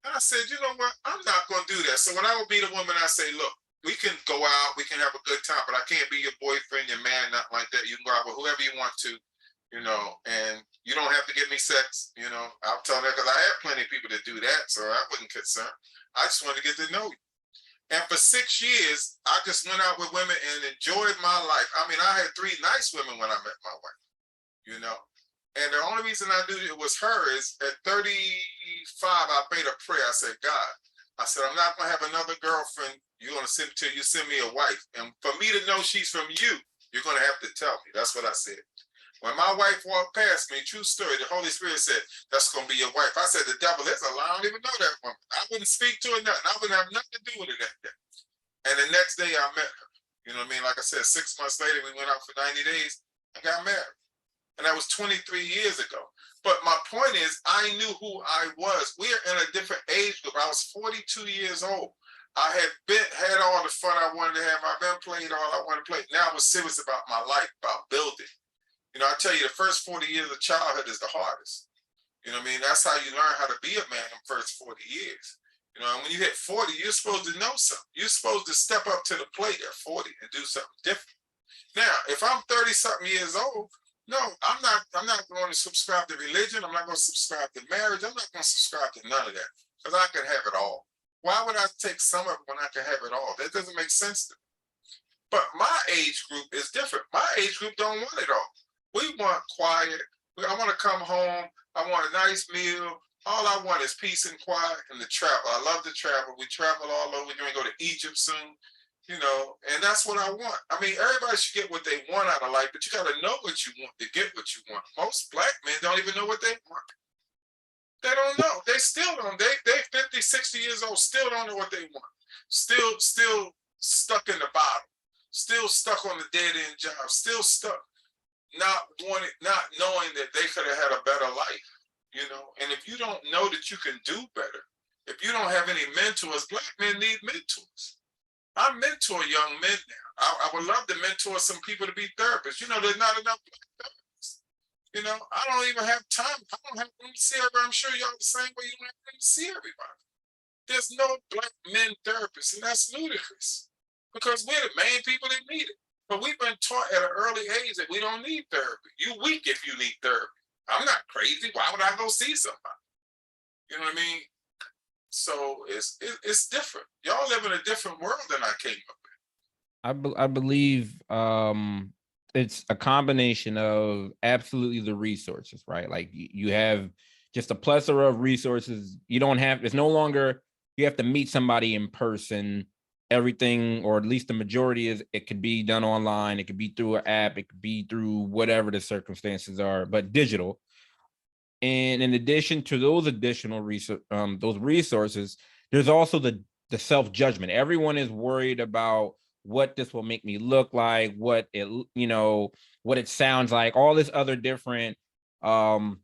And I said, you know what? I'm not going to do that. So when I would meet a woman, I say, look, we can go out, we can have a good time, but I can't be your boyfriend, your man, nothing like that. You can go out with whoever you want to, you know, and you don't have to give me sex, you know. I'll tell that because I had plenty of people to do that, so I wasn't concerned. I just wanted to get to know you. And for 6 years, I just went out with women and enjoyed my life. I mean, I had 3 nice women when I met my wife, you know. And the only reason I knew it was her is at 35, I made a prayer. I said, God, I said, I'm not going to have another girlfriend. You're going to send till you send me a wife. And for me to know she's from you, you're going to have to tell me. That's what I said. When my wife walked past me, true story, the Holy Spirit said, that's going to be your wife. I said, the devil is a lie. I don't even know that woman. I wouldn't speak to her nothing. I wouldn't have nothing to do with her that day. And the next day I met her. You know what I mean? Like I said, 6 months later, we went out for 90 days and got married. And that was 23 years ago. But my point is, I knew who I was. We are in a different age group. I was 42 years old. I had all the fun I wanted to have. I've been playing all I wanted to play. Now I was serious about my life, about building. You know, I tell you, the first 40 years of childhood is the hardest. You know what I mean? That's how you learn how to be a man in the first 40 years. You know, and when you hit 40, you're supposed to know something. You're supposed to step up to the plate at 40 and do something different. Now, if I'm 30-something years old, no, I'm not going to subscribe to religion. I'm not going to subscribe to marriage. I'm not going to subscribe to none of that because I can have it all. Why would I take some of it when I can have it all? That doesn't make sense to me. But my age group is different. My age group don't want it all. We want quiet. I want to come home. I want a nice meal. All I want is peace and quiet and to travel. I love to travel. We travel all over. We're going to go to Egypt soon. You know, and that's what I want. I mean, everybody should get what they want out of life, but you got to know what you want to get what you want. Most black men don't even know what they want. They don't know. They still don't. They 50, 60 years old, still don't know what they want. Still stuck in the bottom. Still stuck on the dead end job. Still stuck, not knowing that they could have had a better life. You know, and if you don't know that you can do better, if you don't have any mentors, black men need mentors. I mentor young men now. I would love to mentor some people to be therapists. You know, there's not enough black therapists. You know, I don't even have time. I don't have room to see everybody. I'm sure y'all the same way. You don't have room to see everybody. There's no black men therapists, and that's ludicrous because we're the main people that need it. But we've been taught at an early age that we don't need therapy. You weak if you need therapy. I'm not crazy. Why would I go see somebody? You know what I mean? So it's different. Y'all live in a different world than I came up in. I believe it's a combination of absolutely the resources, right? Like you have just a plethora of resources. It's no longer, you have to meet somebody in person. Everything, or at least the majority, it could be done online. It could be through an app. It could be through whatever the circumstances are, but digital. And in addition to those additional resources, there's also the self-judgment. Everyone is worried about what this will make me look like, what it sounds like, all this other different. I'm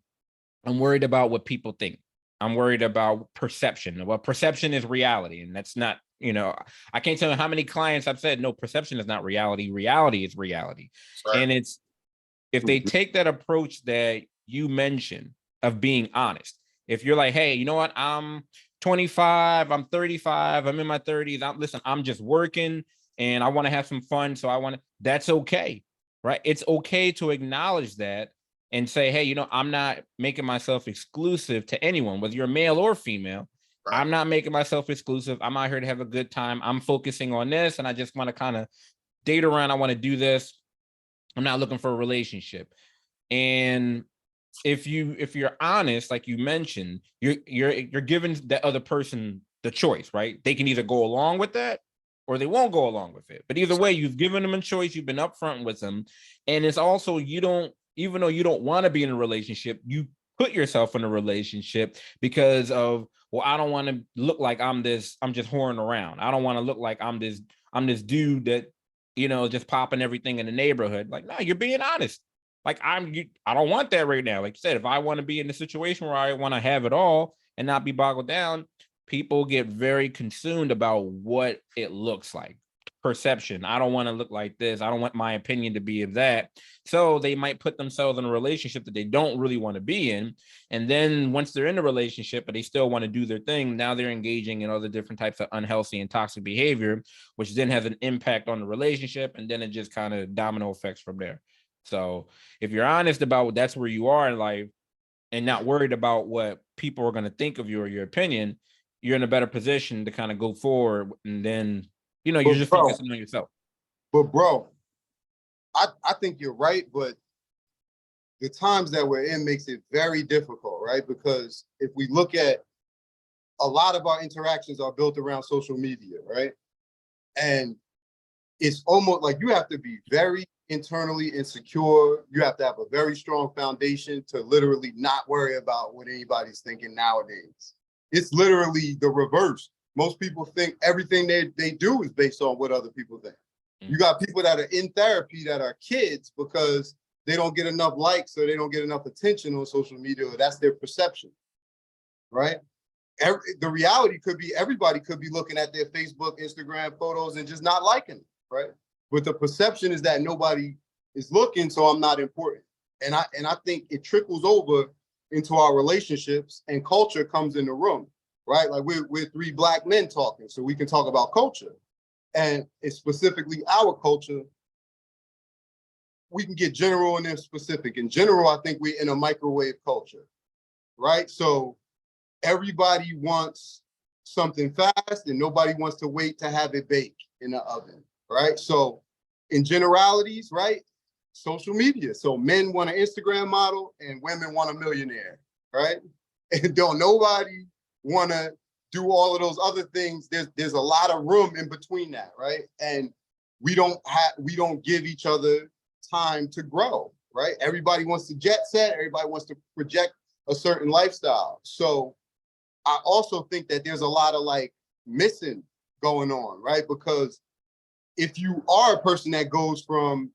worried about what people think. I'm worried about perception. Well, perception is reality, and that's not, I can't tell you how many clients I've said, no, perception is not reality. Reality is reality. Right. And it's, if they take that approach that you mentioned of being honest, if you're like, hey, you know what, I'm 25, I'm 35, I'm in my 30s. I'm just working and I want to have some fun. So that's okay. Right. It's okay to acknowledge that and say, hey, I'm not making myself exclusive to anyone, whether you're male or female. Right. I'm not making myself exclusive. I'm out here to have a good time. I'm focusing on this, and I just want to kind of date around. I want to do this. I'm not looking for a relationship. And if you're honest, like you mentioned, you're giving the other person the choice, right? They can either go along with that or they won't go along with it. But either way, you've given them a choice, you've been upfront with them. And it's also, you don't, even though you don't want to be in a relationship, you put yourself in a relationship because of, well, I don't want to look like I'm just whoring around. I don't want to look like I'm this dude that, just popping everything in the neighborhood. Like, no, you're being honest. Like, I don't want that right now. Like you said, if I want to be in a situation where I want to have it all and not be boggled down, people get very consumed about what it looks like. Perception. I don't want to look like this. I don't want my opinion to be of that. So they might put themselves in a relationship that they don't really want to be in. And then once they're in a relationship, but they still want to do their thing, now they're engaging in other different types of unhealthy and toxic behavior, which then has an impact on the relationship. And then it just kind of domino effects from there. So if you're honest about that's where you are in life and not worried about what people are going to think of you or your opinion, you're in a better position to kind of go forward. And then, you're just focusing on yourself. But bro, I think you're right, but the times that we're in makes it very difficult, right? Because if we look at a lot of our interactions are built around social media, right? And it's almost like you have to be very internally insecure. You have to have a very strong foundation to literally not worry about what anybody's thinking nowadays. It's literally the reverse. Most people think everything they do is based on what other people think. You got people that are in therapy that are kids because they don't get enough likes or they don't get enough attention on social media, or that's their perception, right? The reality could be everybody could be looking at their Facebook, Instagram photos and just not liking it, right? But the perception is that nobody is looking, so I'm not important. And I think it trickles over into our relationships and culture comes in the room, right? Like we're three Black men talking, so we can talk about culture. And it's specifically our culture. We can get general and then specific. In general, I think we're in a microwave culture, right? So everybody wants something fast and nobody wants to wait to have it baked in the oven, right? So in generalities, right? Social media. So men want an Instagram model and women want a millionaire, right? And don't nobody want to do all of those other things. There's a lot of room in between that, right? And we don't give each other time to grow, right? Everybody wants to jet set. Everybody wants to project a certain lifestyle. So I also think that there's a lot of like missing going on, right? Because if you are a person that goes from,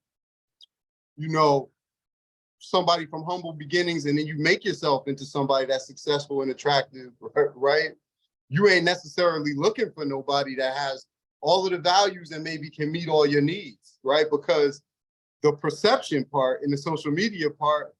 somebody from humble beginnings and then you make yourself into somebody that's successful and attractive, right? You ain't necessarily looking for nobody that has all of the values and maybe can meet all your needs, right? Because the perception part and the social media part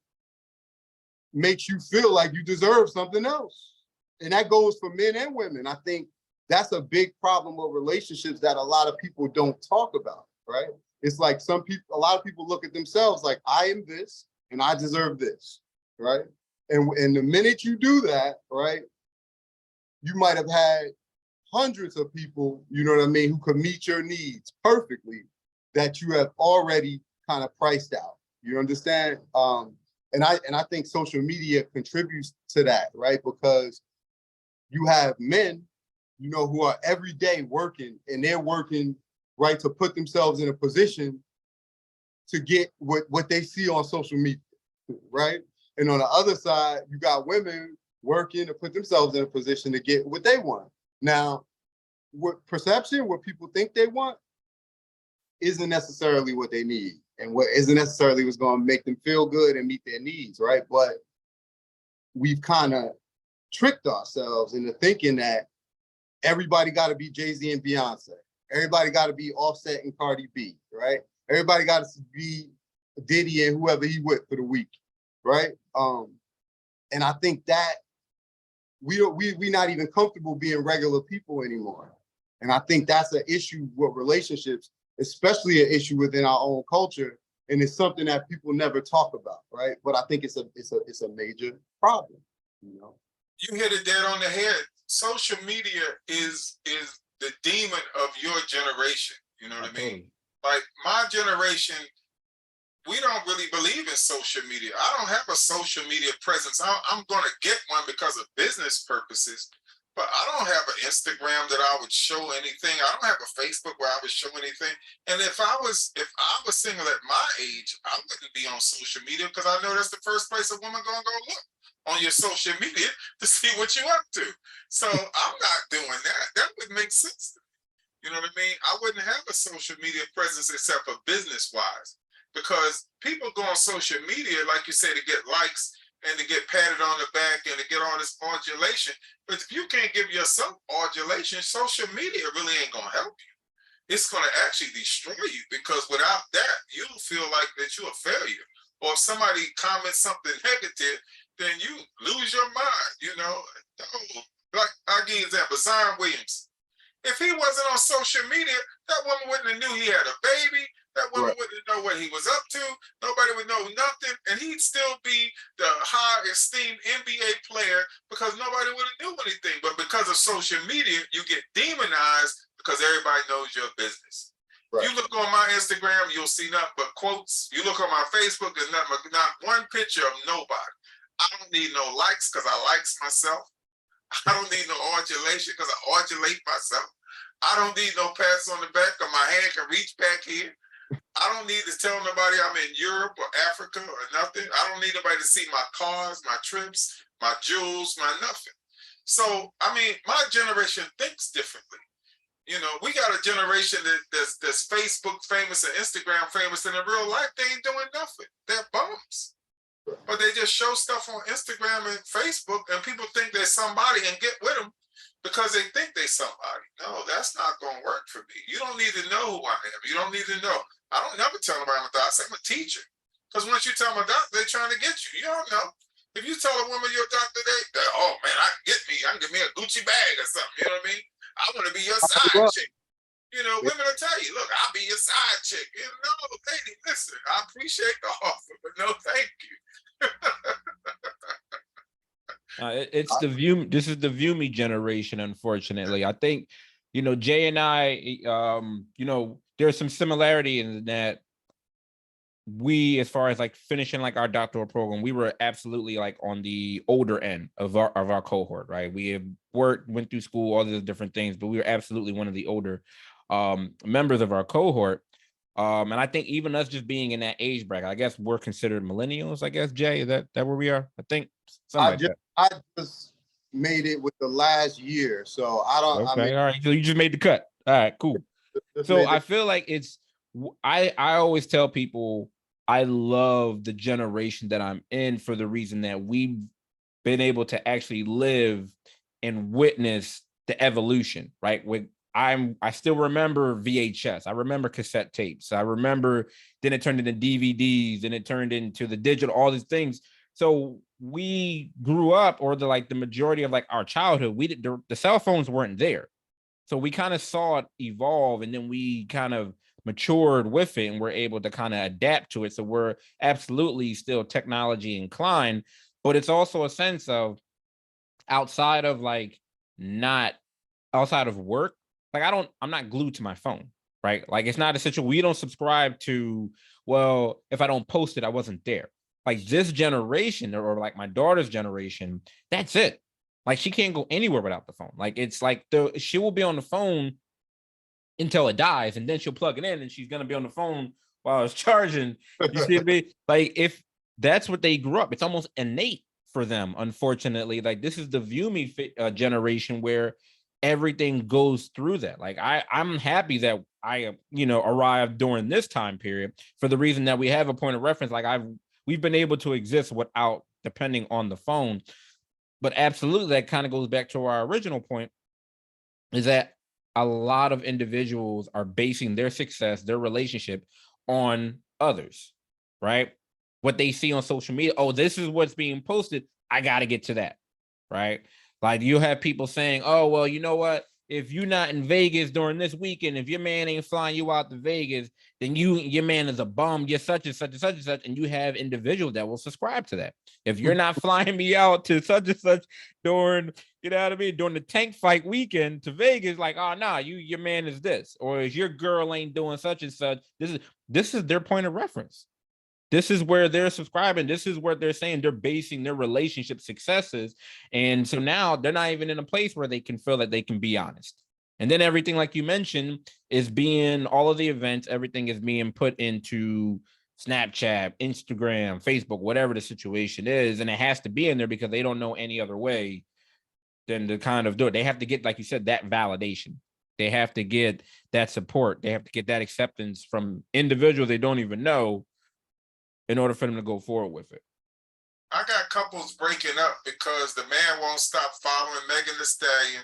makes you feel like you deserve something else. And that goes for men and women. I think that's a big problem with relationships that a lot of people don't talk about, right? It's like a lot of people look at themselves like, I am this and I deserve this, right? And the minute you do that, right, you might have had hundreds of people, you know what I mean, who could meet your needs perfectly that you have already kind of priced out. You understand? And I think social media contributes to that, right? Because you have men, who are every day working and they're working, right, to put themselves in a position to get what they see on social media, right? And on the other side, you got women working to put themselves in a position to get what they want. Now, what perception, what people think they want, isn't necessarily what they need, and what isn't necessarily what's going to make them feel good and meet their needs, right? But we've kind of tricked ourselves into thinking that everybody got to be Jay-Z and Beyonce. Everybody got to be Offset and Cardi B, right? Everybody got to be Diddy and whoever he with for the week, right? And I think that we're not even comfortable being regular people anymore. And I think that's an issue with relationships, especially an issue within our own culture. And it's something that people never talk about, right? But I think it's a major problem, You hit it dead on the head, social media is the demon of your generation. You know what I mean? Like my generation, we don't really believe in social media. I don't have a social media presence. I'm going to get one because of business purposes, but I don't have an Instagram that I would show anything. I don't have a Facebook where I would show anything. And if I was single at my age, I wouldn't be on social media because I know that's the first place a woman gonna go look on your social media to see what you up to. So I'm not doing that. That would make sense to me. You know what I mean? I wouldn't have a social media presence except for business wise, because people go on social media, like you say, to get likes and to get patted on the back and to get all this adulation. But if you can't give yourself adulation, social media really ain't gonna help you. It's gonna actually destroy you, because without that, you'll feel like that you're a failure. Or if somebody comments something negative, then you lose your mind, you know. Like I'll give you an example, Zion Williams. If he wasn't on social media, that woman wouldn't have knew he had a baby. That woman wouldn't know what he was up to. Nobody would know nothing. And he'd still be the high esteemed NBA player because nobody would have knew anything. But because of social media, you get demonized because everybody knows your business. Right. You look on my Instagram, you'll see nothing but quotes. You look on my Facebook, there's not one picture of nobody. I don't need no likes because I likes myself. I don't need no adulation because I adulate myself. I don't need no pats on the back or my hand can reach back here. I don't need to tell nobody I'm in Europe or Africa or nothing. I don't need nobody to see my cars, my trips, my jewels, my nothing. So, I mean, my generation thinks differently. You know, we got a generation that's Facebook famous and Instagram famous, and in real life, they ain't doing nothing. They're bums. But they just show stuff on Instagram and Facebook, and people think they're somebody and get with them because they think they're somebody. No, that's not going to work for me. You don't need to know who I am. You don't need to know. I don't never tell nobody I'm a doctor. I say I'm a teacher. Because once you tell them a doctor, they're trying to get you. You don't know. If you tell a woman you're a doctor, they oh man, I can give me a Gucci bag or something. You know what I mean? I want to be your side chick. You know, women will tell you, look, I'll be your side chick. You know, lady, listen, I appreciate the offer, but no, thank you. It's the view. This is the view me generation. Unfortunately, I think, you know, Jay and I, you know, there's some similarity in that we, as far as like finishing like our doctoral program, we were absolutely like on the older end of our cohort, right? We have went through school, all these different things, but we were absolutely one of the older members of our cohort. And I think even us just being in that age bracket, I guess we're considered millennials, I guess, Jay, is that where we are? I think something I just made it with the last year. So I don't, okay, I mean, all right. So you just made the cut. All right, cool. So I feel like I always tell people I love the generation that I'm in for the reason that we've been able to actually live and witness the evolution, right? I still remember VHS. I remember cassette tapes. I remember then it turned into DVDs, and it turned into the digital, all these things. So we grew up, or the majority of like our childhood, the cell phones weren't there. So we kind of saw it evolve, and then we kind of matured with it, and we're able to kind of adapt to it. So we're absolutely still technology inclined, but it's also a sense of outside of work. Like I'm not glued to my phone, right? Like it's not a situation. We don't subscribe to, well, if I don't post it, I wasn't there. Like this generation, or like my daughter's generation, that's it. Like she can't go anywhere without the phone. Like it's like she will be on the phone until it dies, and then she'll plug it in, and she's gonna be on the phone while it's charging. You see me? Like if that's what they grew up, it's almost innate for them. Unfortunately, like this is the view me generation where everything goes through that. Like I'm happy that I arrived during this time period for the reason that we have a point of reference. Like we've been able to exist without depending on the phone. But absolutely, that kind of goes back to our original point, is that a lot of individuals are basing their success, their relationship on others, right? What they see on social media. Oh, this is what's being posted. I got to get to that, right? Like you have people saying, oh, well, you know what? if you're not in Vegas during this weekend, if your man ain't flying you out to Vegas, then your man is a bum. You're such and such and such and such, and you have individuals that will subscribe to that. If you're not flying me out to such and such during, you know what I mean, during the tank fight weekend to Vegas, like, oh nah, your man is this, or is your girl ain't doing such and such. This is their point of reference. This is where they're subscribing. This is where they're saying they're basing their relationship successes. And so now they're not even in a place where they can feel that they can be honest. And then everything, like you mentioned, is being all of the events, everything is being put into Snapchat, Instagram, Facebook, whatever the situation is. And it has to be in there because they don't know any other way than to kind of do it. They have to get, like you said, that validation. They have to get that support. They have to get that acceptance from individuals they don't even know in order for them to go forward with it. I got couples breaking up because the man won't stop following Megan Thee Stallion.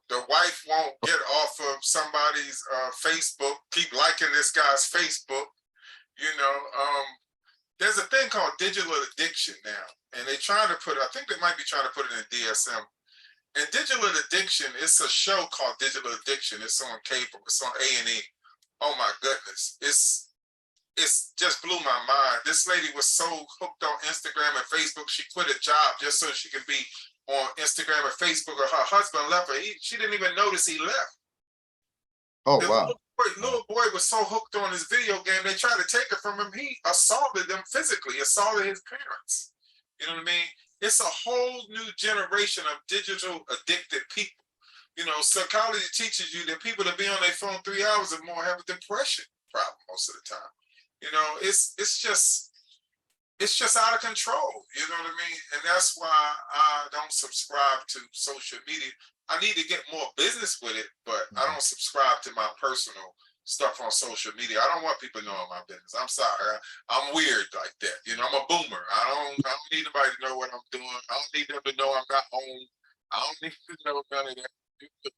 The wife won't get off of somebody's Facebook, keep liking this guy's Facebook. You know, there's a thing called digital addiction now, and they trying to put, I think they might be trying to put it in DSM. And digital addiction, it's a show called Digital Addiction. It's on cable, it's on A&E. Oh my goodness, it's just blew my mind. This lady was so hooked on Instagram and Facebook, she quit a job just so she could be on Instagram and Facebook, or her husband left her. She didn't even notice he left. Oh, The wow. little boy was so hooked on his video game, they tried to take it from him. He assaulted them physically, assaulted his parents. You know what I mean? It's a whole new generation of digital addicted people. You know, psychology teaches you that people that be on their phone 3 hours or more have a depression problem most of the time. You know, it's just out of control. You know what I mean? And that's why I don't subscribe to social media. I need to get more business with it, but I don't subscribe to my personal stuff on social media. I don't want people knowing my business. I'm sorry. I'm weird like that. You know, I'm a boomer. I don't need nobody to know what I'm doing. I don't need them to know I'm not on. I don't need to know none of that.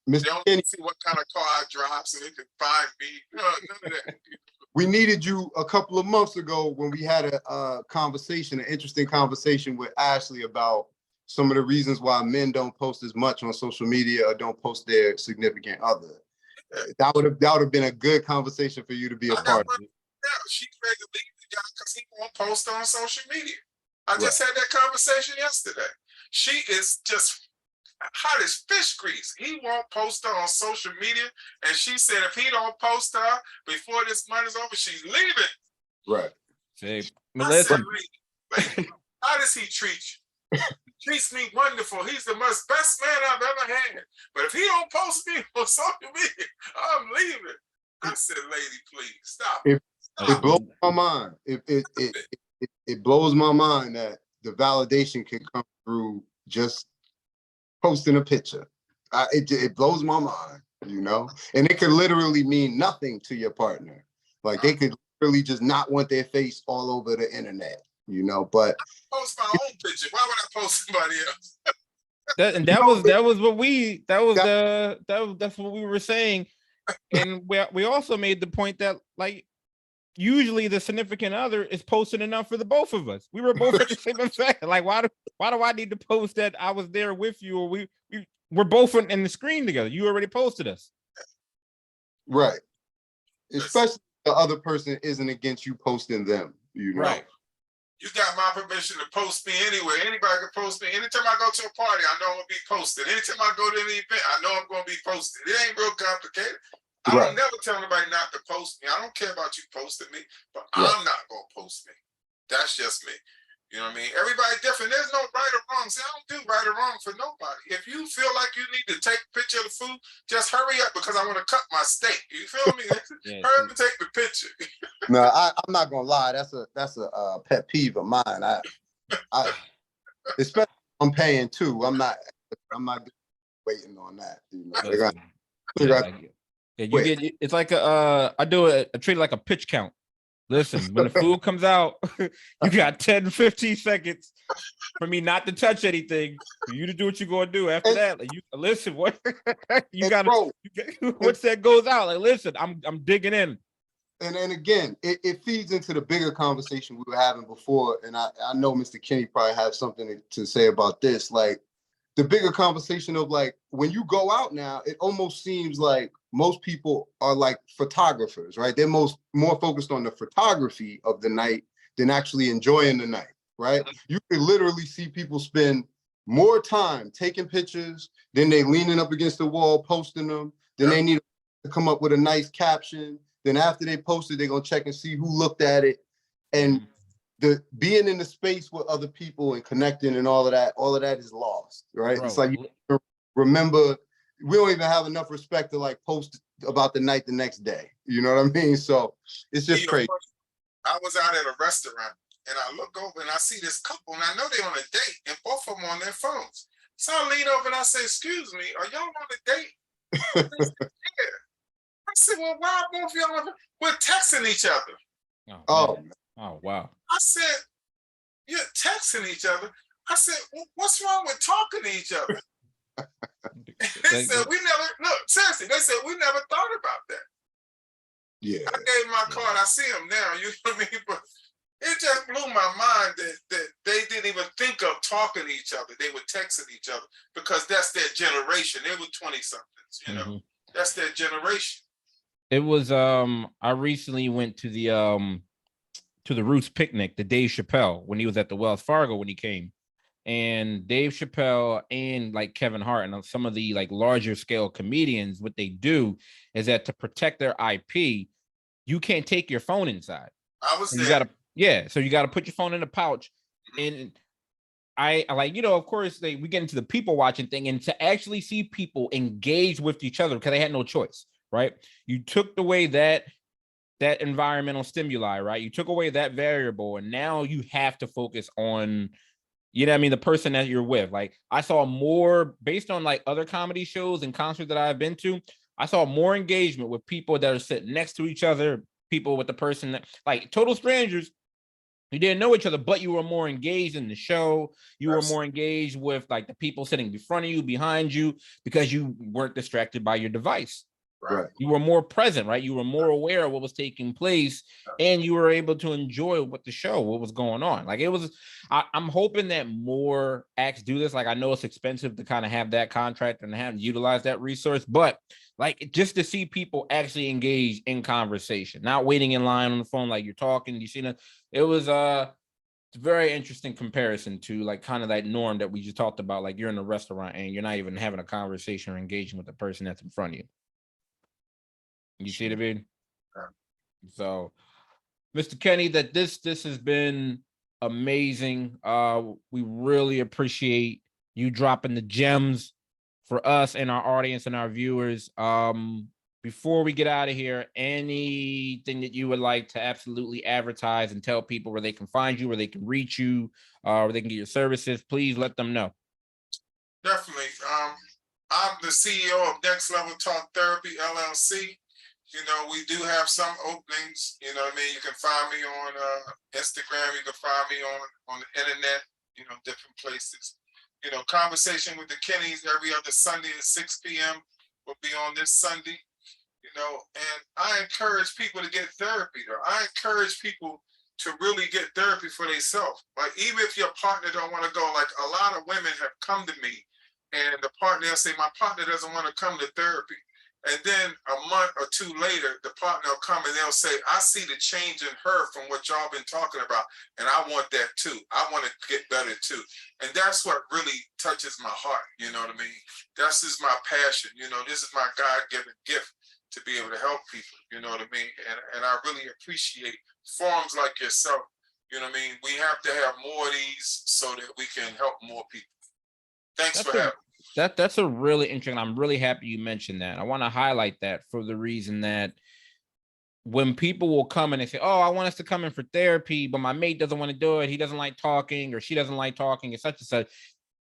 They don't need to see what kind of car I drive so they can find me. No, none of that. We needed you a couple of months ago when we had a conversation, an interesting conversation with Ashley about some of the reasons why men don't post as much on social media or don't post their significant other. That would have been a good conversation for you to be a part of. Yeah, she's ready to leave the guy because he won't post on social media. I just had that conversation yesterday. She is just hot as fish grease. He won't post her on social media, and she said if he don't post her before this month is over, she's leaving. Right. Say, I said, lady, how does he treat you? He treats me wonderful. He's the best man I've ever had. But if he don't post me on social media, I'm leaving. I said, lady, please stop. It blows my mind. It blows my mind that the validation can come through just posting a picture. It blows my mind, you know? And it could literally mean nothing to your partner. Like they could literally just not want their face all over the internet, you know? But I post my own picture. Why would I post somebody else? That's what we were saying. And we also made the point that, like, usually the significant other is posting enough for the both of us. We were both at the same effect. Like, why do I need to post that I was there with you, or we're both in the screen together? You already posted us. Right. Especially if the other person isn't against you posting them, you know. Right. You got my permission to post me anywhere. Anybody can post me. Anytime I go to a party, I know I'm gonna be posted. Anytime I go to any event, I know I'm gonna be posted. It ain't real complicated. I don't never tell anybody not to post me. I don't care about you posting me, but I'm not gonna post me. That's just me. You know what I mean? Everybody different. There's no right or wrong. See, I don't do right or wrong for nobody. If you feel like you need to take a picture of the food, just hurry up because I want to cut my steak. You feel me? Hurry up and take the picture. No, I'm not gonna lie. That's a pet peeve of mine. I especially I'm paying too. I'm not waiting on that. You know, it's like I treat it like a pitch count. Listen, when the food comes out, you got 10, 15 seconds for me not to touch anything, for you to do what you're gonna do. After that, like, you listen, what you gotta once that goes out, like, listen, I'm digging in. And again, it feeds into the bigger conversation we were having before. And I know Mr. Kenney probably has something to say about this. Like, the bigger conversation of like, when you go out now, it almost seems like most people are like photographers, right? They're more focused on the photography of the night than actually enjoying the night, right? You could literally see people spend more time taking pictures, then they leaning up against the wall, posting them, then they need to come up with a nice caption. Then after they post it, they're gonna check and see who looked at it. And the being in the space with other people and connecting and all of that is lost, right? Bro, it's like, you remember, we don't even have enough respect to like post about the night the next day. You know what I mean? So it's just crazy. I was out at a restaurant and I look over and I see this couple and I know they're on a date and both of them on their phones. So I lean over and I say, "Excuse me, are y'all on a date?" They said, "Yeah." I said, "Well, why are both of y'all on the-" We're texting each other. Oh, wow. I said, "You're texting each other?" I said, "Well, what's wrong with talking to each other?" They said, "We never, look, seriously," they said, "We never thought about that." Yeah. I gave my card, I see them now, you know what I mean? But it just blew my mind that they didn't even think of talking to each other. They were texting each other because that's their generation. They were 20-somethings, you know. That's their generation. It was I recently went to the Roots picnic, the Dave Chappelle, when he was at the Wells Fargo when he came. And Dave Chappelle and like Kevin Hart and some of the like larger scale comedians, what they do is that to protect their IP, you can't take your phone inside. I was there. So you gotta put your phone in the pouch. And I like, you know, of course we get into the people watching thing, and to actually see people engage with each other because they had no choice, right? You took away that environmental stimuli, right? You took away that variable, and now you have to focus on, you know what I mean, the person that you're with. Like, I saw more, based on like other comedy shows and concerts that I've been to, I saw more engagement with people that are sitting next to each other, people with the person that, like, total strangers, you didn't know each other, but you were more engaged in the show. You were more engaged with like the people sitting in front of you, behind you, because you weren't distracted by your device. Right. You were more present, right? You were more aware of what was taking place, and you were able to enjoy what was going on. Like, it was, I'm hoping that more acts do this. Like, I know it's expensive to kind of have that contract and have utilize that resource, but like, just to see people actually engage in conversation, not waiting in line on the phone like you're talking. You see that? It was it's a very interesting comparison to like kind of that norm that we just talked about. Like, you're in a restaurant and you're not even having a conversation or engaging with the person that's in front of you. You see what I mean? So, Mr. Kenney, that this has been amazing. We really appreciate you dropping the gems for us and our audience and our viewers. Before we get out of here, anything that you would like to absolutely advertise and tell people where they can find you, where they can reach you, where they can get your services, please let them know. Definitely. I'm the CEO of Next Level Talk Therapy, LLC. You know, we do have some openings. You know what I mean? You can find me on Instagram. You can find me on the internet, you know, different places. You know, Conversation with the Kenneys every other Sunday at 6 p.m. will be on this Sunday. You know, and I encourage people to get therapy, though. I encourage people to really get therapy for themselves. Like, even if your partner don't want to go, like a lot of women have come to me and the partner will say, "My partner doesn't want to come to therapy." And then a month or two later, the partner will come and they'll say, "I see the change in her from what y'all been talking about. And I want that too. I want to get better too." And that's what really touches my heart. You know what I mean? This is my passion. You know, this is my God-given gift to be able to help people. You know what I mean? And I really appreciate forums like yourself. You know what I mean? We have to have more of these so that we can help more people. Thanks for having me. That's a really interesting. I'm really happy you mentioned that. I want to highlight that for the reason that when people will come and they say, "Oh, I want us to come in for therapy, but my mate doesn't want to do it. He doesn't like talking, or she doesn't like talking," and such and such.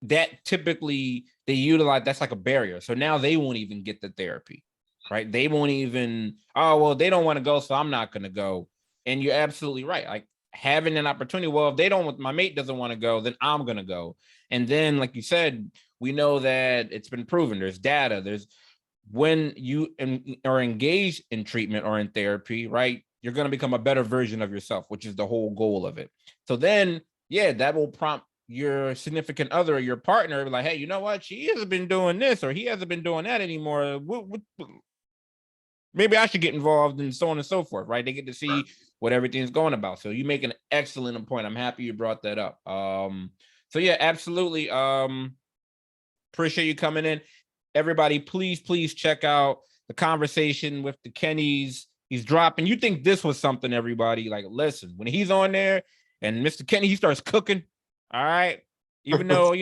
That typically they utilize, that's like a barrier. So now they won't even get the therapy, right? They won't even, "Oh, well, they don't want to go, so I'm not going to go." And you're absolutely right. Like, having an opportunity, well, if they don't, my mate doesn't want to go, then I'm going to go. And then, like you said, we know that it's been proven. There's data. There's, when you are engaged in treatment or in therapy, right, you're going to become a better version of yourself, which is the whole goal of it. So then, yeah, that will prompt your significant other or your partner, like, hey, you know what? She hasn't been doing this or he hasn't been doing that anymore. Maybe I should get involved and so on and so forth, right? They get to see what everything's going about. So you make an excellent point. I'm happy you brought that up. So yeah, absolutely. Appreciate you coming in. Everybody, please check out the conversation with the Kenneys. He's dropping. You think this was something, everybody? Like, listen, when he's on there and Mr. Kenney, he starts cooking. All right. Even though,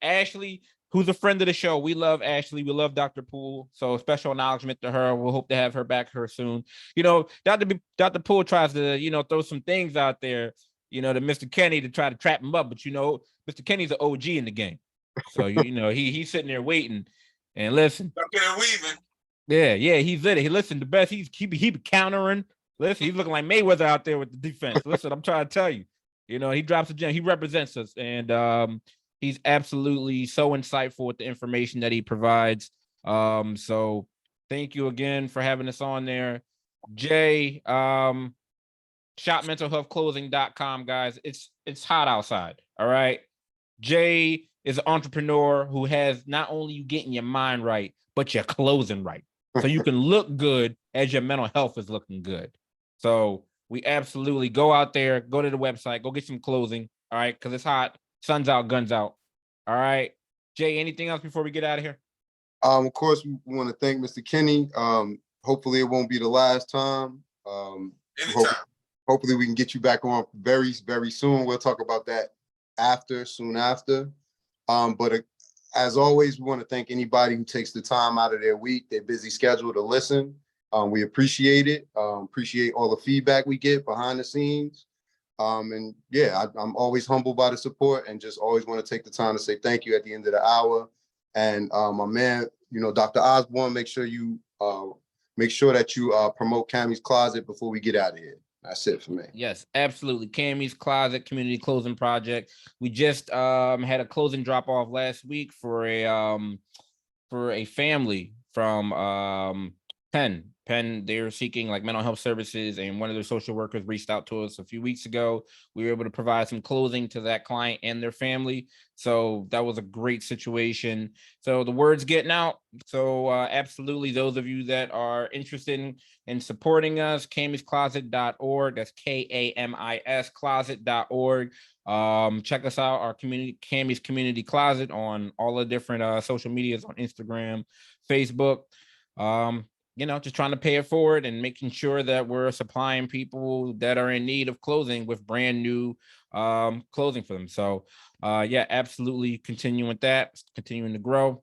Ashley, who's a friend of the show, we love Ashley. We love Dr. Poole. So special acknowledgement to her. We'll hope to have her back here soon. Dr. Poole tries to, throw some things out there, to Mr. Kenney to try to trap him up. But, Mr. Kenney's an OG in the game. So, he's sitting there waiting and listen. Yeah, he's lit it. He listened the best. He be countering. Listen, he's looking like Mayweather out there with the defense. Listen, I'm trying to tell you. He drops a gem. He represents us, and he's absolutely so insightful with the information that he provides. So thank you again for having us on there. Jay, shopmentalhealthclothing.com, guys. It's hot outside. All right. Jay is an entrepreneur who has not only you getting your mind right, but your clothing right. So you can look good as your mental health is looking good. So we absolutely go out there, go to the website, go get some clothing. All right. Cause it's hot. Sun's out, guns out. All right. Jay, anything else before we get out of here? Of course, we want to thank Mr. Kenney. Hopefully it won't be the last time. Hopefully we can get you back on very, very soon. We'll talk about that soon after. But as always, we want to thank anybody who takes the time out of their week, their busy schedule to listen. We appreciate it. Appreciate all the feedback we get behind the scenes. And yeah, I'm always humbled by the support and just always want to take the time to say thank you at the end of the hour. And my man, Dr. Osborne, make sure that you promote Cammy's Closet before we get out of here. That's it for me. Yes, absolutely. Cammy's Closet Community Clothing Project. We just had a clothing drop off last week for a family from Penn. They're seeking like mental health services, and one of their social workers reached out to us a few weeks ago. We were able to provide some clothing to that client and their family. So that was a great situation. So the word's getting out. So absolutely, those of you that are interested in supporting us, camiscloset.org. That's KAMIS closet.org. Check us out, our community, Cammy's Community Closet, on all the different social medias, on Instagram, Facebook. Just trying to pay it forward and making sure that we're supplying people that are in need of clothing with brand new clothing for them. So yeah, absolutely continuing to grow.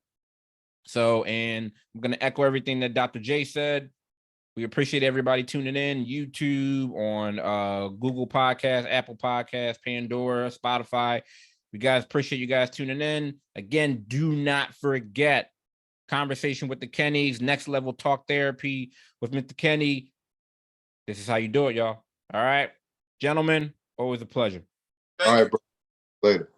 So, and I'm going to echo everything that Dr. J said. We appreciate everybody tuning in, YouTube, on Google Podcasts, Apple Podcasts, Pandora, Spotify. We guys appreciate you guys tuning in. Again, do not forget, conversation with the Kenneys, next level talk therapy with Mr. Kenney. This is how you do it, y'all. All right, gentlemen, always a pleasure. All right, bro. Later.